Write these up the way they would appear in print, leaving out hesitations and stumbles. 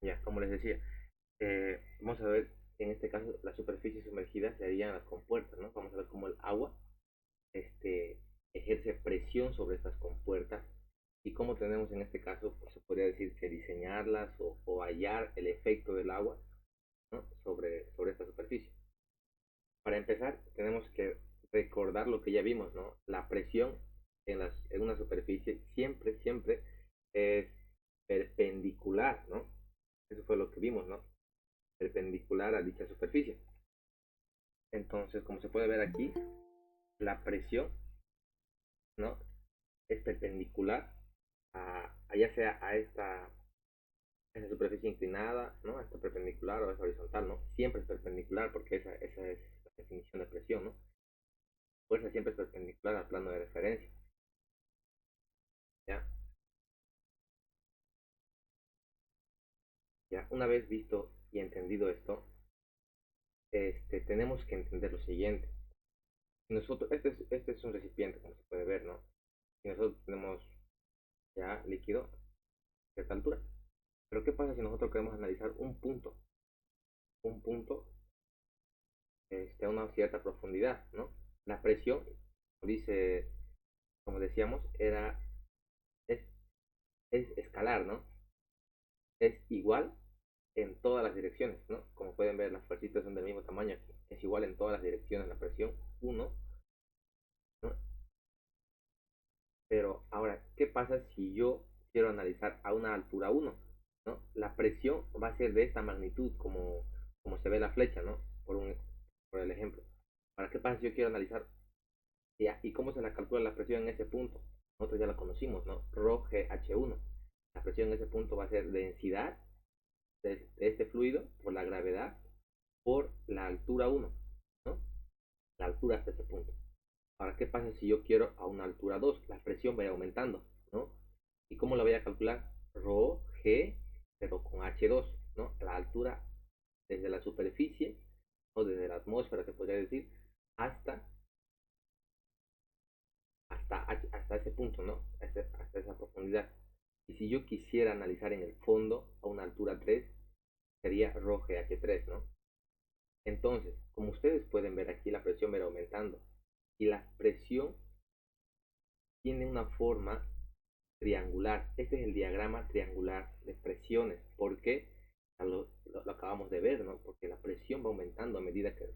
Ya, como les decía, vamos a ver, en este caso, las superficies sumergidas serían las compuertas, ¿no? Vamos a ver cómo el agua este, ejerce presión sobre estas compuertas y cómo tenemos en este caso, pues se podría decir que diseñarlas o hallar el efecto del agua, ¿no? sobre esta superficie. Para empezar, tenemos que recordar lo que ya vimos, ¿no? La presión en una superficie siempre es perpendicular, ¿no? Eso fue lo que vimos, ¿no? Perpendicular a dicha superficie. Entonces, como se puede ver aquí, la presión, ¿no? Es perpendicular a ya sea a esta superficie inclinada, ¿no? A esta perpendicular o a esta horizontal, ¿no? Siempre es perpendicular porque esa es la definición de presión, ¿no? Fuerza siempre es perpendicular al plano de referencia, ¿ya? Ya, una vez visto y entendido esto, tenemos que entender lo siguiente. Nosotros, este es un recipiente, como se puede ver, ¿no? Y nosotros tenemos ya líquido a cierta altura. Pero ¿qué pasa si nosotros queremos analizar un punto a una cierta profundidad, ¿no? La presión, dice, como decíamos, es, es escalar, ¿no? Es igual en todas las direcciones, ¿no? Como pueden ver, las fuercitas son del mismo tamaño, es igual en todas las direcciones la presión uno, ¿no? Pero ahora, ¿qué pasa si yo quiero analizar a una altura uno, ¿no? La presión va a ser de esta magnitud, como se ve la flecha, ¿no? Por el ejemplo. Ahora, ¿qué pasa si yo quiero analizar y cómo se la calcula la presión en ese punto? Nosotros ya la conocimos, ¿no? ρGH1. La presión en ese punto va a ser densidad de este fluido por la gravedad por la altura uno, ¿no? La altura hasta ese punto. Ahora, ¿qué pasa si yo quiero a una altura 2? La presión va a ir aumentando, ¿no? ¿Y cómo la voy a calcular? Rho, G, pero con H2, ¿no? La altura desde la superficie o desde la atmósfera, se podría decir, hasta, hasta ese punto, ¿no? Hasta esa profundidad. Y si yo quisiera analizar en el fondo a una altura 3, sería Rho GH3, ¿no? Entonces, como ustedes pueden ver aquí, la presión va a ir aumentando. Y la presión tiene una forma triangular. Este es el diagrama triangular de presiones. ¿Por qué? Lo acabamos de ver, ¿no? Porque la presión va aumentando a medida que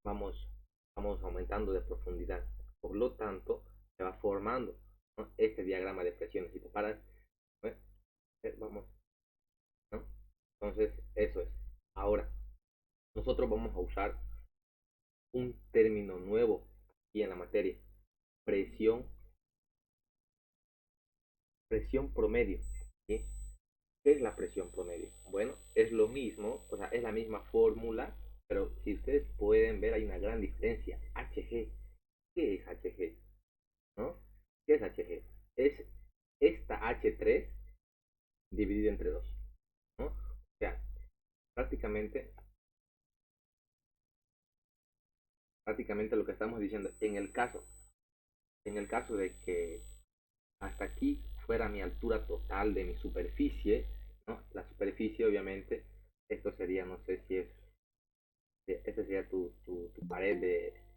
vamos, vamos aumentando de profundidad. Por lo tanto, se va formando, ¿no? Este diagrama de presiones. Si te paras, ¿no? Vamos, ¿no? Entonces, eso es. Ahora, nosotros vamos a usar un término nuevo aquí en la materia. Presión, presión promedio. ¿Sí? ¿Qué es la presión promedio? Bueno, es lo mismo, o sea, es la misma fórmula, pero si ustedes pueden ver hay una gran diferencia. HG, ¿qué es HG? ¿No? ¿Qué es HG? Es esta H3 dividido entre 2, ¿no? O sea, prácticamente, prácticamente lo que estamos diciendo, en el caso de que hasta aquí fuera mi altura total de mi superficie, ¿no? La superficie obviamente, esto sería, no sé si es, este sería tu pared de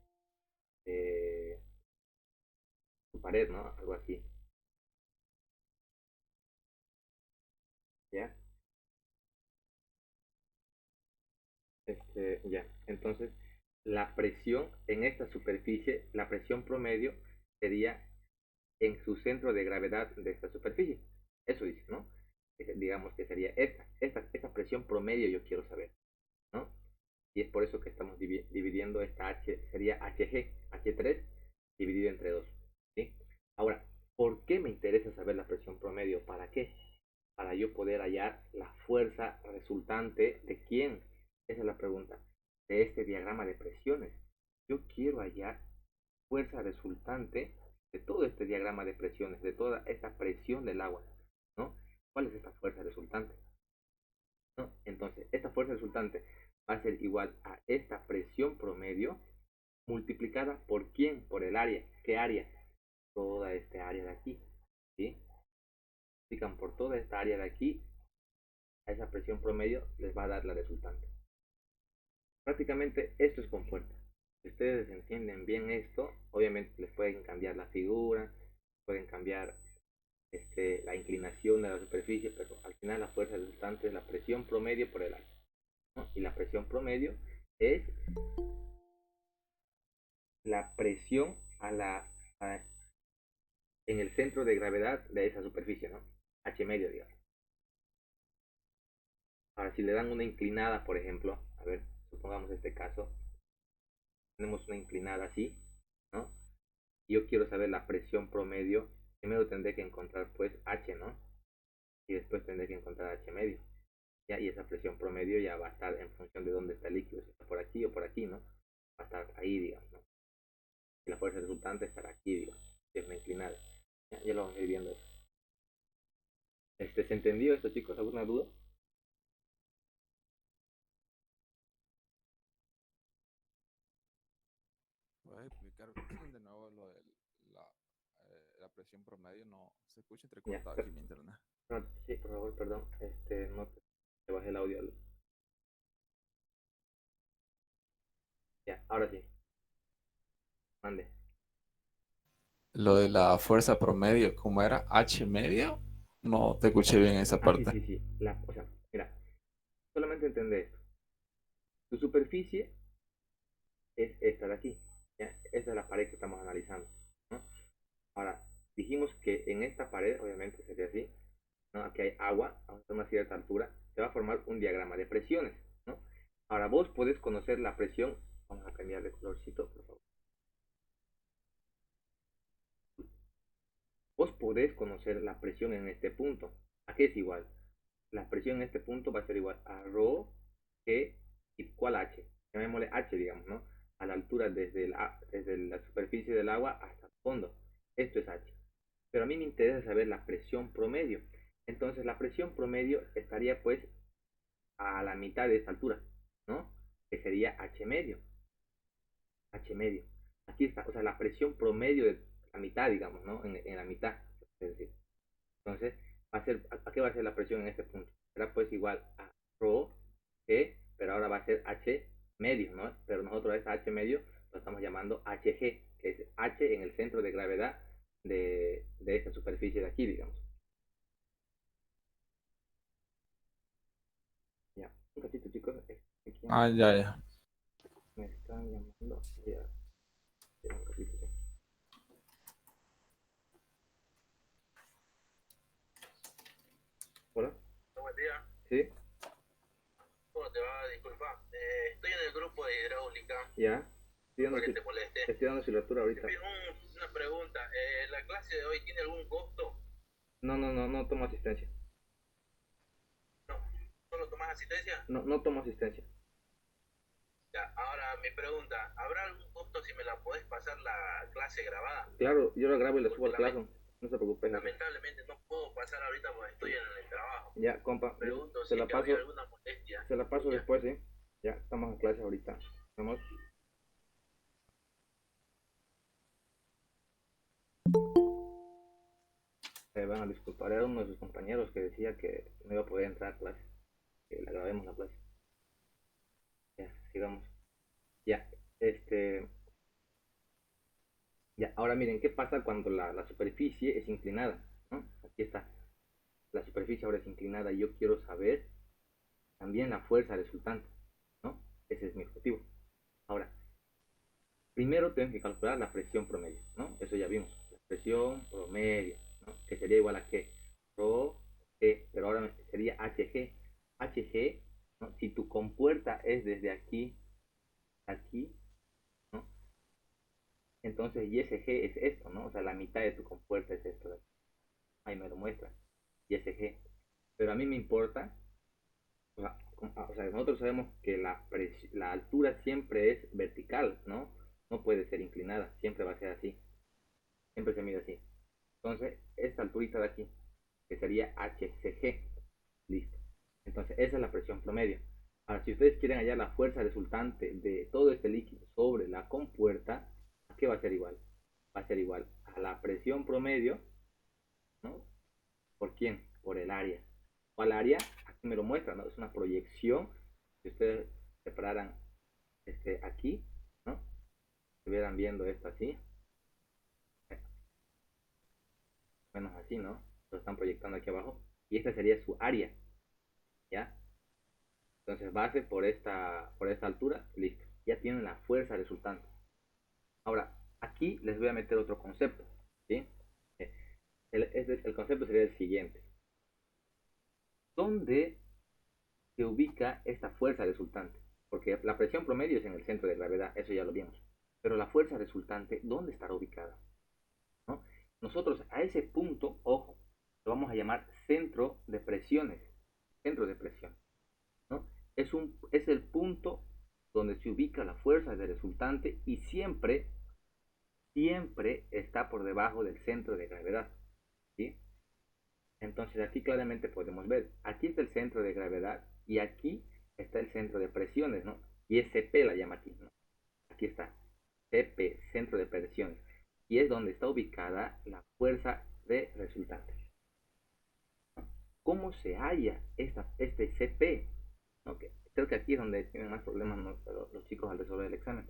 tu pared, ¿no? Algo así, ¿ya? Ya. Entonces, la presión en esta superficie, la presión promedio sería en su centro de gravedad de esta superficie. Eso dice, ¿no? Digamos que sería esta presión promedio yo quiero saber, ¿no? Y es por eso que estamos dividiendo esta H, sería HG, H3 dividido entre 2, ¿sí? Ahora, ¿por qué me interesa saber la presión promedio? ¿Para qué? Para yo poder hallar la fuerza resultante de quién. Esa es la pregunta. De este diagrama de presiones. Yo quiero hallar fuerza resultante de todo este diagrama de presiones, de toda esta presión del agua, ¿no? ¿Cuál es esta fuerza resultante? ¿No? Entonces, esta fuerza resultante va a ser igual a esta presión promedio multiplicada por quién, por el área. ¿Qué área? Toda esta área de aquí, ¿sí? Multiplican por toda esta área de aquí a esa presión promedio les va a dar la resultante. Prácticamente esto es compuerta. Si ustedes entienden bien esto, obviamente les pueden cambiar la figura, pueden cambiar la inclinación de la superficie, pero al final la fuerza resultante es la presión promedio por el aire, ¿no? Y la presión promedio es la presión en el centro de gravedad de esa superficie, ¿no? H medio, digamos. Ahora, si le dan una inclinada, por ejemplo, a ver, supongamos este caso, tenemos una inclinada así, ¿no? Y yo quiero saber la presión promedio, primero tendré que encontrar pues H, ¿no? Y después tendré que encontrar H medio. ¿Ya? Y esa presión promedio ya va a estar en función de dónde está el líquido, si está por aquí o por aquí, ¿no? Va a estar ahí, digamos, ¿no? Y la fuerza resultante estará aquí, digamos, si es una inclinada. Ya lo vamos a ir viendo eso. ¿Se entendió esto, chicos? ¿Alguna duda? ¿Puedes explicar de nuevo lo de la, la presión promedio? No se escucha Ya, entrecortado aquí mi internet. no, sí, por favor, perdón. No te bajé el audio. Ya, ahora sí, mande. Lo de la fuerza promedio, ¿cómo era? ¿H medio? No te escuché bien esa Ah, sí, parte. sí, sí. O sea, mira, solamente entender esto. Tu superficie es esta de aquí. ¿Ya? Esta es la pared que estamos analizando, ¿no? Ahora, dijimos que en esta pared, obviamente sería así, ¿no? Aquí hay agua a una cierta altura, se va a formar un diagrama de presiones, ¿no? Ahora, vos podés conocer la presión, vamos a cambiar de colorcito, por favor. Vos podés conocer la presión en este punto. ¿A qué es igual? La presión en este punto va a ser igual a ρ, G, y ¿cuál H? Llamémosle H, digamos, ¿no? A la altura desde la superficie del agua hasta el fondo. Esto es H. Pero a mí me interesa saber la presión promedio. Entonces la presión promedio estaría pues a la mitad de esta altura, ¿no? Que sería H medio. H medio. Aquí está, o sea, la presión promedio de la mitad, digamos, ¿no? En la mitad, es decir. Entonces, ¿a qué va a ser la presión en este punto? Será pues igual a ρ, G, pero ahora va a ser H medio, ¿no? Pero nosotros a esa H medio lo estamos llamando HG, que es H en el centro de gravedad de esta superficie de aquí, digamos. Ya, un ratito, chicos. Ah, ya, ya. Me están llamando. Ya, un ratito. Hola. Buen día. ¿Sí? ¿Cómo te va? Disculpa. Estoy en el grupo de hidráulica. Ya. Estoy dando, Disculpa que te moleste. estoy dando silbatura Te ahorita. pido una pregunta. ¿La clase de hoy tiene algún costo? No, no, no, no tomo asistencia. No. ¿Solo tomas asistencia? No, no tomo asistencia. Ya. Ahora mi pregunta. ¿Habrá algún costo si me la podés pasar la clase grabada? Claro, yo la grabo y la subo Porque al Classroom. No se preocupe. lamentablemente no puedo pasar ahorita porque estoy en el trabajo. Ya, compa, Pregunto se si es la que paso, habría alguna molestia. se la paso Ya. después, ¿sí? Ya, estamos en clase ahorita. Vamos. Van a disculpar, era uno de sus compañeros que decía que no iba a poder entrar a clase, que la grabemos la clase. Ya, sigamos. Ya, este, ya, ahora miren, ¿qué pasa cuando la superficie es inclinada? ¿No? Aquí está, la superficie ahora es inclinada y yo quiero saber también la fuerza resultante, ¿no? Ese es mi objetivo. Ahora, primero tengo que calcular la presión promedio, ¿no? Eso ya vimos, la presión promedio, ¿no? Que sería igual a qué? Rho G, pero ahora sería HG. HG, ¿no? Si tu compuerta es desde aquí a aquí, ¿no? Entonces YSG es esto, ¿no? O sea, la mitad de tu compuerta es esto de aquí. Ahí me lo muestra, YSG. Pero a mí me importa, o sea, nosotros sabemos que la altura siempre es vertical, ¿no? No puede ser inclinada, siempre va a ser así, siempre se mide así. Entonces, esta alturita de aquí, que sería HCG, listo. Entonces, esa es la presión promedio. Ahora, si ustedes quieren hallar la fuerza resultante de todo este líquido sobre la compuerta, ¿a qué va a ser igual? Va a ser igual a la presión promedio, ¿no? ¿Por quién? Por el área. ¿Cuál área? Aquí me lo muestra, ¿no? Es una proyección. Si ustedes separaran aquí, ¿no? Estuvieran viendo esto así, menos así, ¿no? Lo están proyectando aquí abajo. Y esta sería su área, ¿ya? Entonces base por esta altura, listo. Ya tienen la fuerza resultante. Ahora, aquí les voy a meter otro concepto, ¿sí? El concepto sería el siguiente. ¿Dónde se ubica esta fuerza resultante? Porque la presión promedio es en el centro de gravedad, eso ya lo vimos. Pero la fuerza resultante, ¿dónde estará ubicada? ¿No? Nosotros a ese punto, ojo, lo vamos a llamar centro de presiones, centro de presión, ¿no? Es el punto donde se ubica la fuerza de resultante y siempre está por debajo del centro de gravedad, ¿sí? Entonces aquí claramente podemos ver, aquí está el centro de gravedad y aquí está el centro de presiones, ¿no? Y es CP la llama aquí, ¿no? Aquí está, CP, centro de presiones, y es donde está ubicada la fuerza de resultante. ¿Cómo se halla este CP? Okay. Creo que aquí es donde tienen más problemas, ¿no? Los chicos al resolver el examen.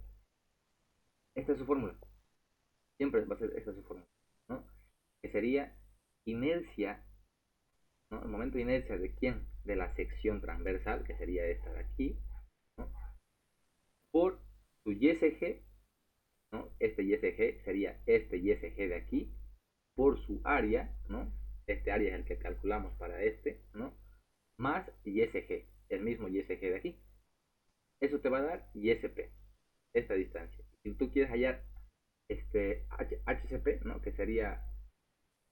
Esta es su fórmula, siempre va a ser esta su fórmula, ¿no? Que sería inercia, ¿no? El momento de inercia de quién? De la sección transversal, que sería esta de aquí, ¿no? Por su YSG, ¿no? Este YSG sería este YSG de aquí, por su área, ¿no? Este área es el que calculamos para este, ¿no? Más YSG, el mismo YSG de aquí. Eso te va a dar YSP, esta distancia. Si tú quieres hallar HCP, ¿no? Que sería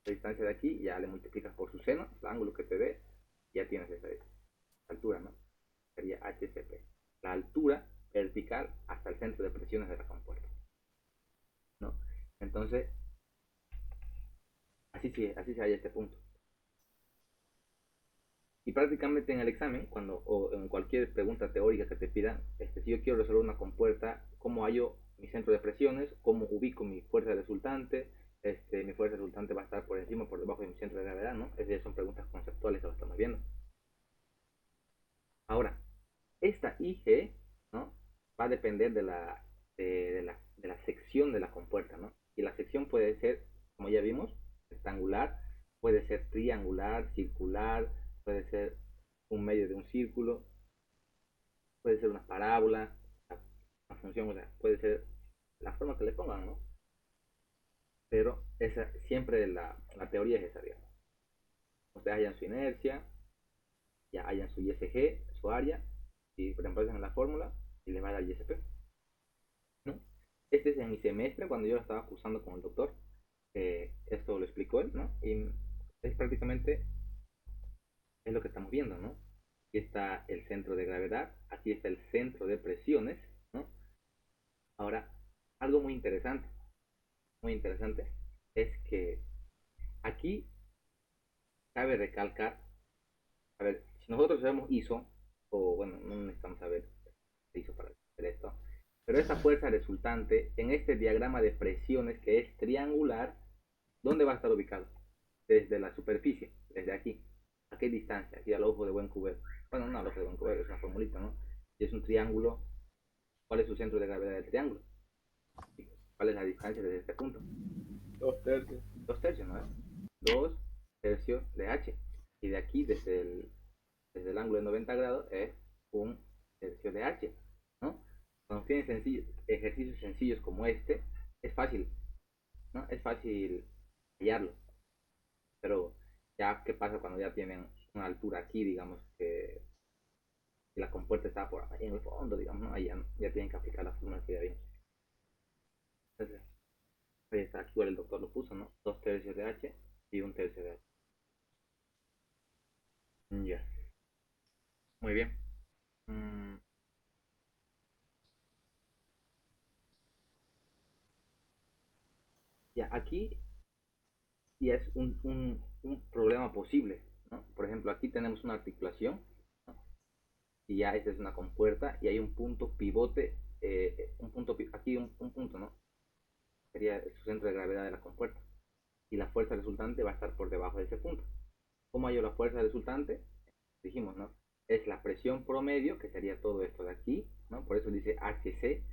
la distancia de aquí, ya le multiplicas por su seno, el ángulo que te dé, ya tienes esa altura, ¿no? Sería HCP, la altura vertical hasta el centro de presiones de la compuerta, ¿no? Entonces, así se halla este punto. Y prácticamente en el examen, o en cualquier pregunta teórica que te pidan, si yo quiero resolver una compuerta, ¿cómo hallo mi centro de presiones? ¿Cómo ubico mi fuerza resultante? Mi fuerza resultante va a estar por encima o por debajo de mi centro de gravedad, ¿no? Esas son preguntas conceptuales que lo estamos viendo. Ahora, esta IG, ¿no? Va a depender de la sección de la compuerta, ¿no? Y la sección puede ser, como ya vimos, rectangular, puede ser triangular, circular, puede ser un medio de un círculo, puede ser una parábola, una función, o sea, puede ser la forma que le pongan, ¿no? Pero siempre la teoría es esa, digamos. Ustedes hallan su inercia, ya hallan su ISG, su área, y reemplazan en la fórmula y les va a dar ISP, ¿no? Este es en mi semestre, cuando yo lo estaba cursando con el doctor, esto lo explicó él, ¿no? Y es prácticamente es lo que estamos viendo, ¿no? Aquí está el centro de gravedad, aquí está el centro de presiones, ¿no? Ahora, algo muy interesante, es que aquí cabe recalcar, a ver, si nosotros sabemos ISO, o bueno, no necesitamos saber ISO para hacer esto, pero esta fuerza resultante en este diagrama de presiones que es triangular, ¿dónde va a estar ubicado? Desde la superficie, desde aquí. ¿A qué distancia? Aquí al ojo de buen cubero. Bueno, no al ojo de buen cubero, es una formulita, ¿no? Si es un triángulo, ¿cuál es su centro de gravedad del triángulo? ¿Cuál es la distancia desde este punto? 2/3. 2/3, ¿no es? 2/3 de h. Y de aquí, desde el ángulo de 90 grados, es 1/3 de h, ¿no? Cuando tienen ejercicios sencillos como este, es fácil, ¿no? Es fácil hallarlo. Pero ya, ¿qué pasa cuando ya tienen una altura aquí, digamos, que la compuerta está por ahí en el fondo, digamos, ¿no? Ahí ya tienen que aplicar las fórmulas que ya vimos. Entonces, ahí está, aquí igual el doctor lo puso, ¿no? 2/3 de h y 1/3 de h. Ya, muy bien. Mm, ya, aquí ya es un problema posible, ¿no? Por ejemplo, aquí tenemos una articulación, ¿no? Y ya esta es una compuerta y hay un punto pivote, aquí un punto, ¿no? Sería su centro de gravedad de la compuerta. Y la fuerza resultante va a estar por debajo de ese punto. ¿Cómo hallo la fuerza resultante? dijimos, ¿no? Es la presión promedio, que sería todo esto de aquí, ¿no? Por eso dice HC,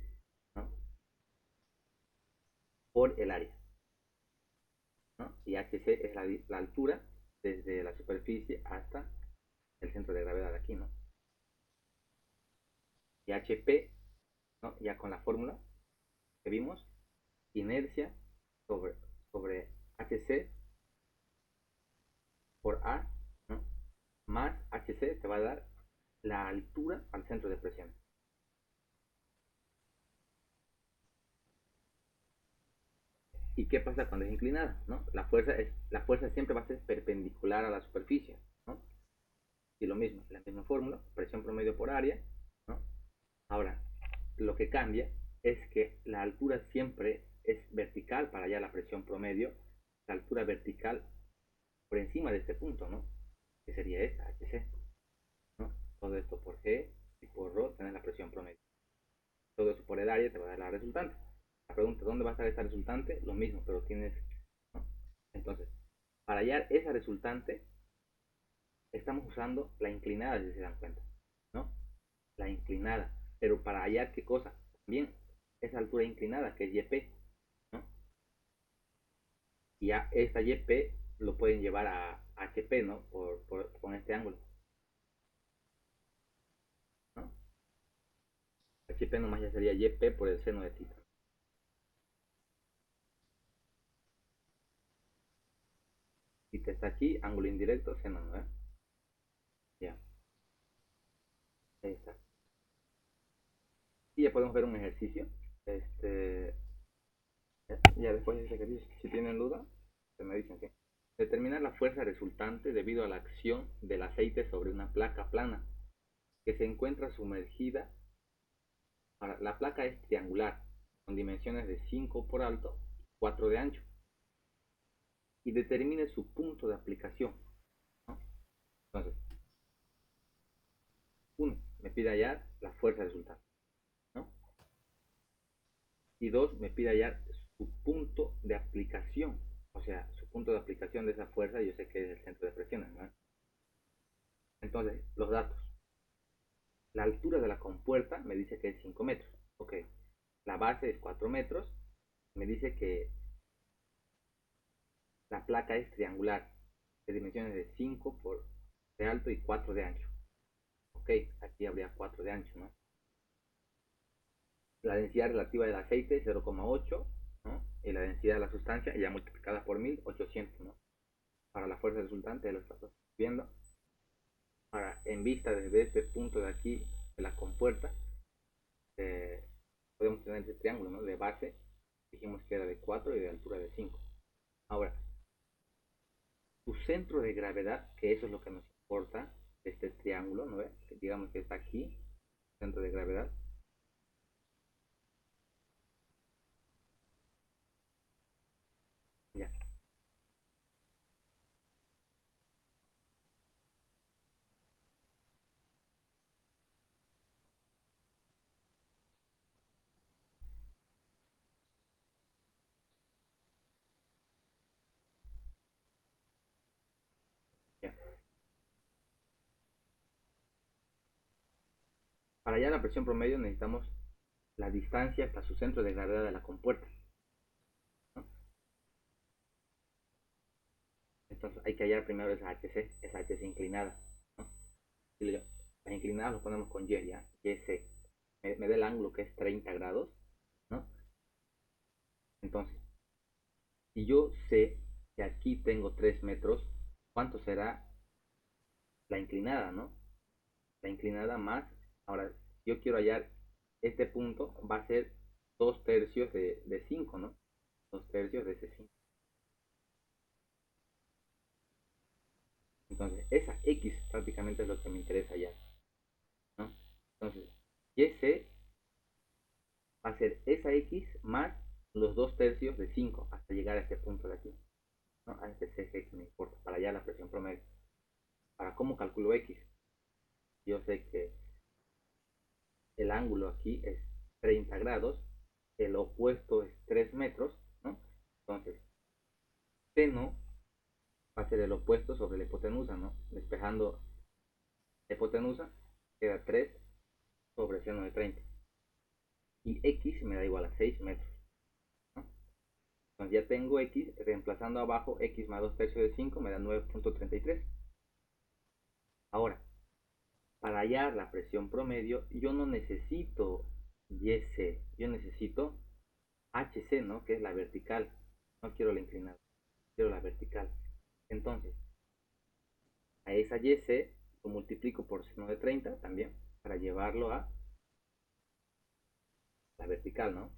¿no? Por el área, ¿no? Y HC es la altura desde la superficie hasta el centro de gravedad aquí, ¿no? Y HP, ¿no? Ya con la fórmula que vimos, inercia sobre HC por A, ¿no? Más HC te va a dar la altura al centro de presión. ¿Y qué pasa cuando es inclinada? ¿No? La fuerza siempre va a ser perpendicular a la superficie, ¿no? Y lo mismo, la misma fórmula, presión promedio por área, ¿no? Ahora, lo que cambia es que la altura siempre es vertical para allá la presión promedio, la altura vertical por encima de este punto, ¿no? Que sería esta, HC, ¿no? Todo esto por G y por Rho tienes la presión promedio. Todo eso por el área te va a dar la resultante. La pregunta, ¿dónde va a estar esta resultante? Lo mismo, pero tienes, ¿no? Entonces, para hallar esa resultante, estamos usando la inclinada, si se dan cuenta, ¿no? La inclinada. Pero para hallar qué cosa, también esa altura inclinada, que es YP, ¿no? Y ya esta YP lo pueden llevar a HP, ¿no? Con este ángulo, ¿no? HP nomás ya sería YP por el seno de θ. Si te está aquí, ángulo indirecto, seno, ¿no? Ya, ahí está. Y ya podemos ver un ejercicio. Ya después de ese ejercicio, si tienen duda, se me dicen que. Determinar la fuerza resultante debido a la acción del aceite sobre una placa plana que se encuentra sumergida. Ahora, la placa es triangular, con dimensiones de 5 por alto y 4 de ancho. Y determine su punto de aplicación, ¿no? Entonces, 1. Me pide hallar la fuerza resultante, ¿no? Y 2. Me pide hallar su punto de aplicación. O sea, su punto de aplicación de esa fuerza, yo sé que es el centro de presión, ¿no? Entonces, los datos. La altura de la compuerta me dice que es 5 metros. Ok. La base es 4 metros. Me dice que la placa es triangular, de dimensiones de 5 de alto y 4 de ancho. Ok, aquí habría 4 de ancho, ¿no? La densidad relativa del aceite es 0,8, ¿no? Y la densidad de la sustancia ya multiplicada por 1000, 800, ¿no? Para la fuerza resultante, lo estás viendo. Ahora, en vista desde este punto de aquí, de la compuerta, podemos tener este triángulo, ¿no? De base, dijimos que era de 4 y de altura de 5. Ahora, tu centro de gravedad, que eso es lo que nos importa, este triángulo, ¿no ves? Digamos que está aquí, centro de gravedad. Ya. Ya. Para hallar la presión promedio necesitamos la distancia hasta su centro de gravedad de la compuerta, ¿no? Entonces hay que hallar primero esa HC inclinada, ¿no? Y las inclinadas lo ponemos con Y, ¿ya? YC. Me da el ángulo que es 30 grados, ¿no? Entonces, si yo sé que aquí tengo 3 metros, ¿cuánto será la inclinada, no? La inclinada más, ahora, si yo quiero hallar este punto, va a ser 2 tercios de 5, ¿no? 2 tercios de ese 5. Entonces, esa X prácticamente es lo que me interesa hallar, ¿no? Entonces, YC va a ser esa X más los 2 tercios de 5 hasta llegar a este punto de aquí, ¿no? A este CG que me importa, para hallar la presión promedio. ¿Para cómo calculo X? Yo sé que el ángulo aquí es 30 grados, el opuesto es 3 metros, ¿no? Entonces, seno va a ser el opuesto sobre la hipotenusa, ¿no? Despejando hipotenusa queda 3 sobre seno de 30. Y X me da igual a 6 metros. ¿No? Entonces ya tengo X, reemplazando abajo X más 2 tercios de 5 me da 9.33. Ahora, para hallar la presión promedio, yo no necesito YC, yo necesito HC, ¿no? Que es la vertical. No quiero la inclinada, quiero la vertical. Entonces, a esa YC lo multiplico por seno de 30 también, para llevarlo a la vertical, ¿no?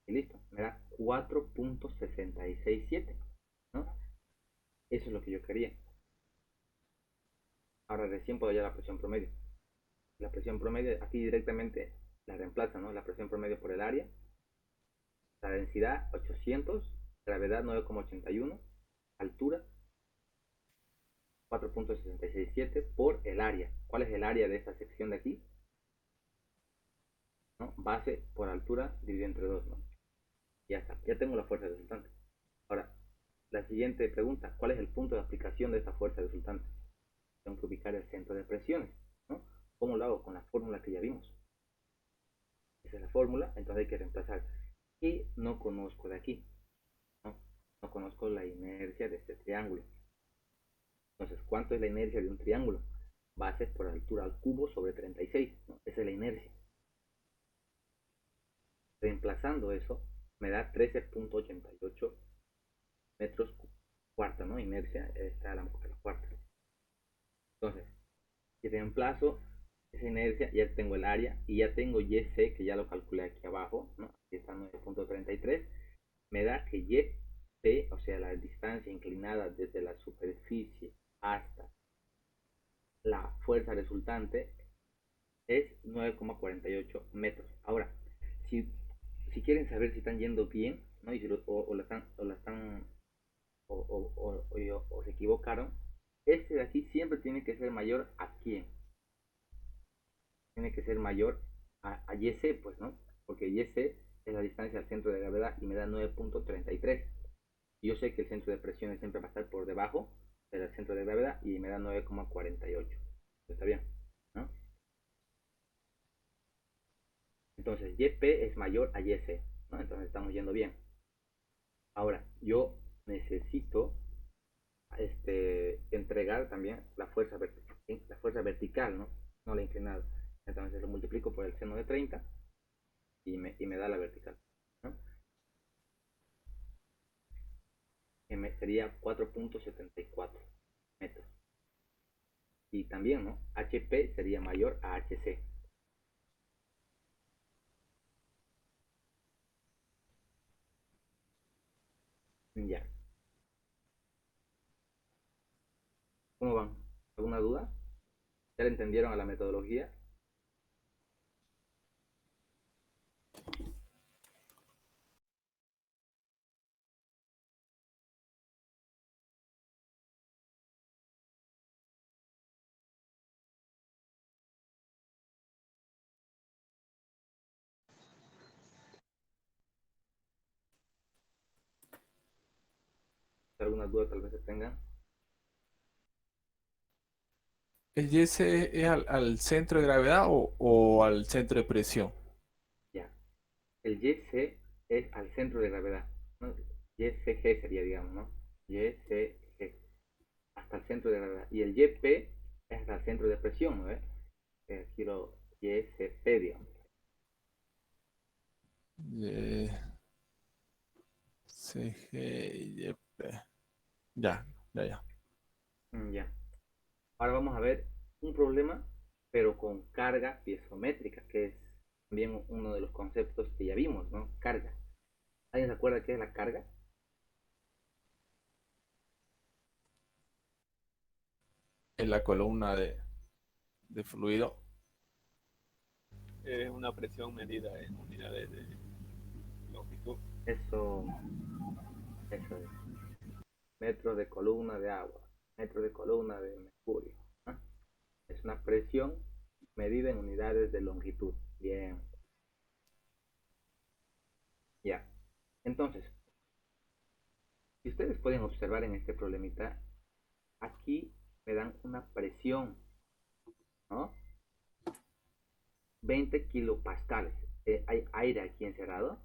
Y listo, me da 4.667, ¿no? Eso es lo que yo quería. Ahora recién puedo hallar la presión promedio. La presión promedio, aquí directamente la reemplaza, ¿no? La presión promedio por el área. La densidad 800, gravedad 9,81, altura 4.667 por el área. ¿Cuál es el área de esta sección de aquí? ¿No? Base por altura dividido entre 2, ¿no? Ya está, ya tengo la fuerza resultante. Ahora, la siguiente pregunta, ¿cuál es el punto de aplicación de esta fuerza resultante? Tengo que ubicar el centro de presiones, ¿no? ¿Cómo lo hago? Con la fórmula que ya vimos. Esa es la fórmula, entonces hay que reemplazar. ¿Qué no conozco de aquí? No, no conozco la inercia de este triángulo. Entonces, ¿cuánto es la inercia de un triángulo? Base por altura al cubo sobre 36, ¿no? Esa es la inercia. Reemplazando eso, me da 13.88 metros cuarta, ¿no? Inercia está a la cuarta. Entonces, si reemplazo esa inercia, ya tengo el área y ya tengo YC, que ya lo calculé aquí abajo, ¿no? Aquí está 9.33. Me da que YP, o sea, la distancia inclinada desde la superficie hasta la fuerza resultante, es 9,48 metros. Ahora, si, si quieren saber si están yendo bien, ¿no? Y si o la están, o se equivocaron, este de aquí siempre tiene que ser mayor a quién. Tiene que ser mayor a YC, pues, ¿no? Porque YC es la distancia al centro de gravedad y me da 9.33. Yo sé que el centro de presión siempre va a estar por debajo del centro de gravedad y me da 9,48. Está bien, ¿no? Entonces, YP es mayor a YC, ¿no? Entonces estamos yendo bien. Ahora, yo necesito entregar también la fuerza vertical, ¿no? No la inclinada. Entonces lo multiplico por el seno de 30 y me da la vertical, ¿no? Sería 4.74 metros. Y también, ¿no? HP sería mayor a HC. Ya. ¿Cómo van? ¿Alguna duda? ¿Ya le entendieron a la metodología? ¿Alguna duda tal vez se tengan? ¿El YC es al centro de gravedad o al centro de presión? Ya. El YC es al centro de gravedad, ¿no? YCG sería, digamos, ¿no? YCG, hasta el centro de gravedad. Y el YP es hasta el centro de presión, ¿no? Aquí lo YCP, digamos. CGYP. Ya, ya, ya. Ya. Ahora vamos a ver un problema, pero con carga piezométrica, que es también uno de los conceptos que ya vimos, ¿no? Carga. ¿Alguien se acuerda qué es la carga? En la columna de fluido. Es una presión medida en unidades de longitud. Eso, eso es. Metros de columna de agua, metros de columna de mercurio, ¿no? Es una presión medida en unidades de longitud. Bien, ya. Entonces, si ustedes pueden observar en este problemita, aquí me dan una presión ¿no? 20 kilopascales. Hay aire aquí encerrado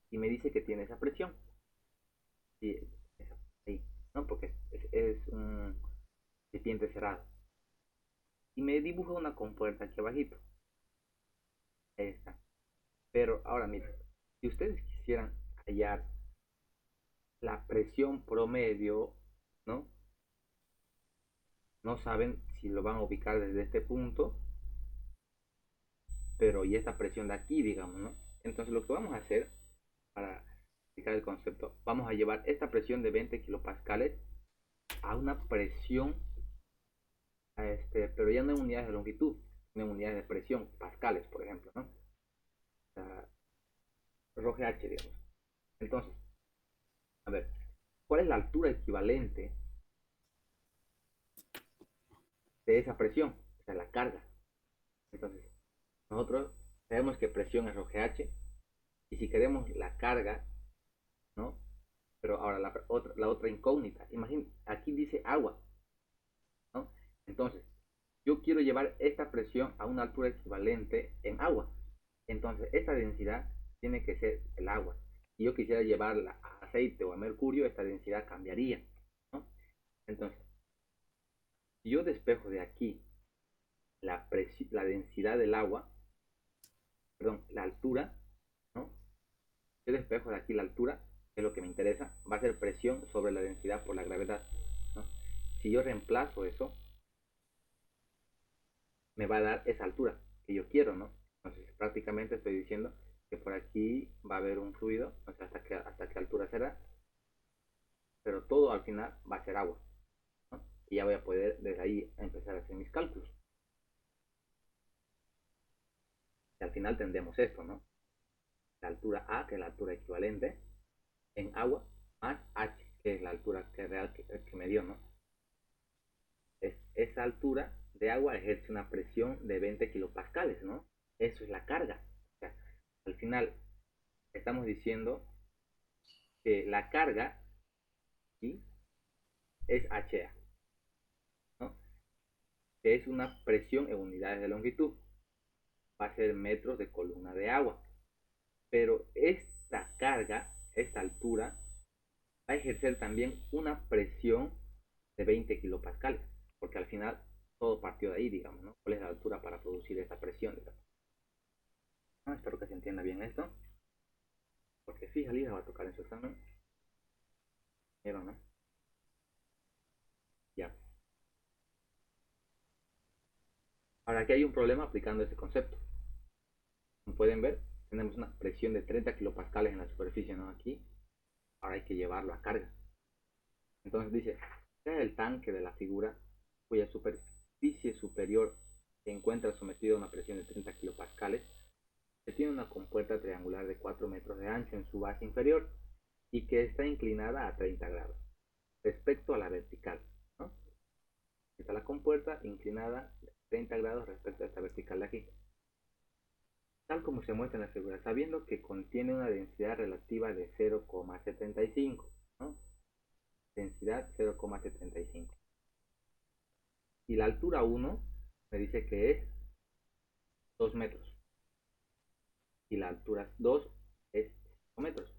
y me dice que tiene esa presión. Sí, ahí, ¿no? Porque es un recipiente cerrado. Y me dibuja una compuerta aquí abajito. Ahí está. Pero ahora miren, si ustedes quisieran hallar la presión promedio, ¿no? No saben si lo van a ubicar desde este punto, pero y esta presión de aquí, digamos, ¿no? Entonces lo que vamos a hacer para explicar el concepto, vamos a llevar esta presión de 20 kilopascales a una presión, pero ya no en unidades de longitud, sino en unidades de presión, pascales, por ejemplo, ¿no? O sea, ROGH, digamos. Entonces, a ver, ¿cuál es la altura equivalente de esa presión? O sea, la carga. Entonces, nosotros sabemos que presión es ROGH, y si queremos la carga, ¿no? Pero ahora la otra incógnita, imagínate, aquí dice agua, ¿no? Entonces, yo quiero llevar esta presión a una altura equivalente en agua. Entonces, esta densidad tiene que ser el agua. Si yo quisiera llevarla a aceite o a mercurio, esta densidad cambiaría, ¿no? Entonces, si yo despejo de aquí la densidad del agua, perdón, la altura, ¿no? Yo despejo de aquí la altura, que es lo que me interesa, va a ser presión sobre la densidad por la gravedad, ¿no? Si yo reemplazo eso, me va a dar esa altura que yo quiero, ¿no? Entonces prácticamente estoy diciendo que por aquí va a haber un fluido, no sé hasta qué altura será, pero todo al final va a ser agua, ¿no? Y ya voy a poder desde ahí empezar a hacer mis cálculos. Y al final tendremos esto, ¿no? La altura A, que es la altura equivalente en agua, más H, que es la altura real que me dio, ¿no? Esa altura de agua ejerce una presión de 20 kilopascales, ¿no? Eso es la carga. O sea, al final estamos diciendo que la carga, ¿sí?, es HA, ¿no? Que es una presión en unidades de longitud. Va a ser metros de columna de agua. Pero esta carga, esta altura, va a ejercer también una presión de 20 kilopascales, porque al final todo partió de ahí, digamos, ¿no? ¿Cuál es la altura para producir esa presión, digamos? ¿No? Espero que se entienda bien esto, porque fija, Lisa va a tocar en su examen. ¿Vieron, no? Ya. Ahora aquí hay un problema aplicando ese concepto. Como pueden ver, tenemos una presión de 30 kilopascales en la superficie, ¿no? Aquí. Ahora hay que llevarlo a carga. Entonces dice, sea el tanque de la figura cuya superficie superior se encuentra sometido a una presión de 30 kilopascales, que tiene una compuerta triangular de 4 metros de ancho en su base inferior y que está inclinada a 30 grados respecto a la vertical, ¿no? Está la compuerta inclinada a 30 grados respecto a esta vertical de aquí. Tal como se muestra en la figura, sabiendo que contiene una densidad relativa de 0,75, ¿no? Densidad 0,75. Y la altura 1 me dice que es 2 metros. Y la altura 2 es 5 metros.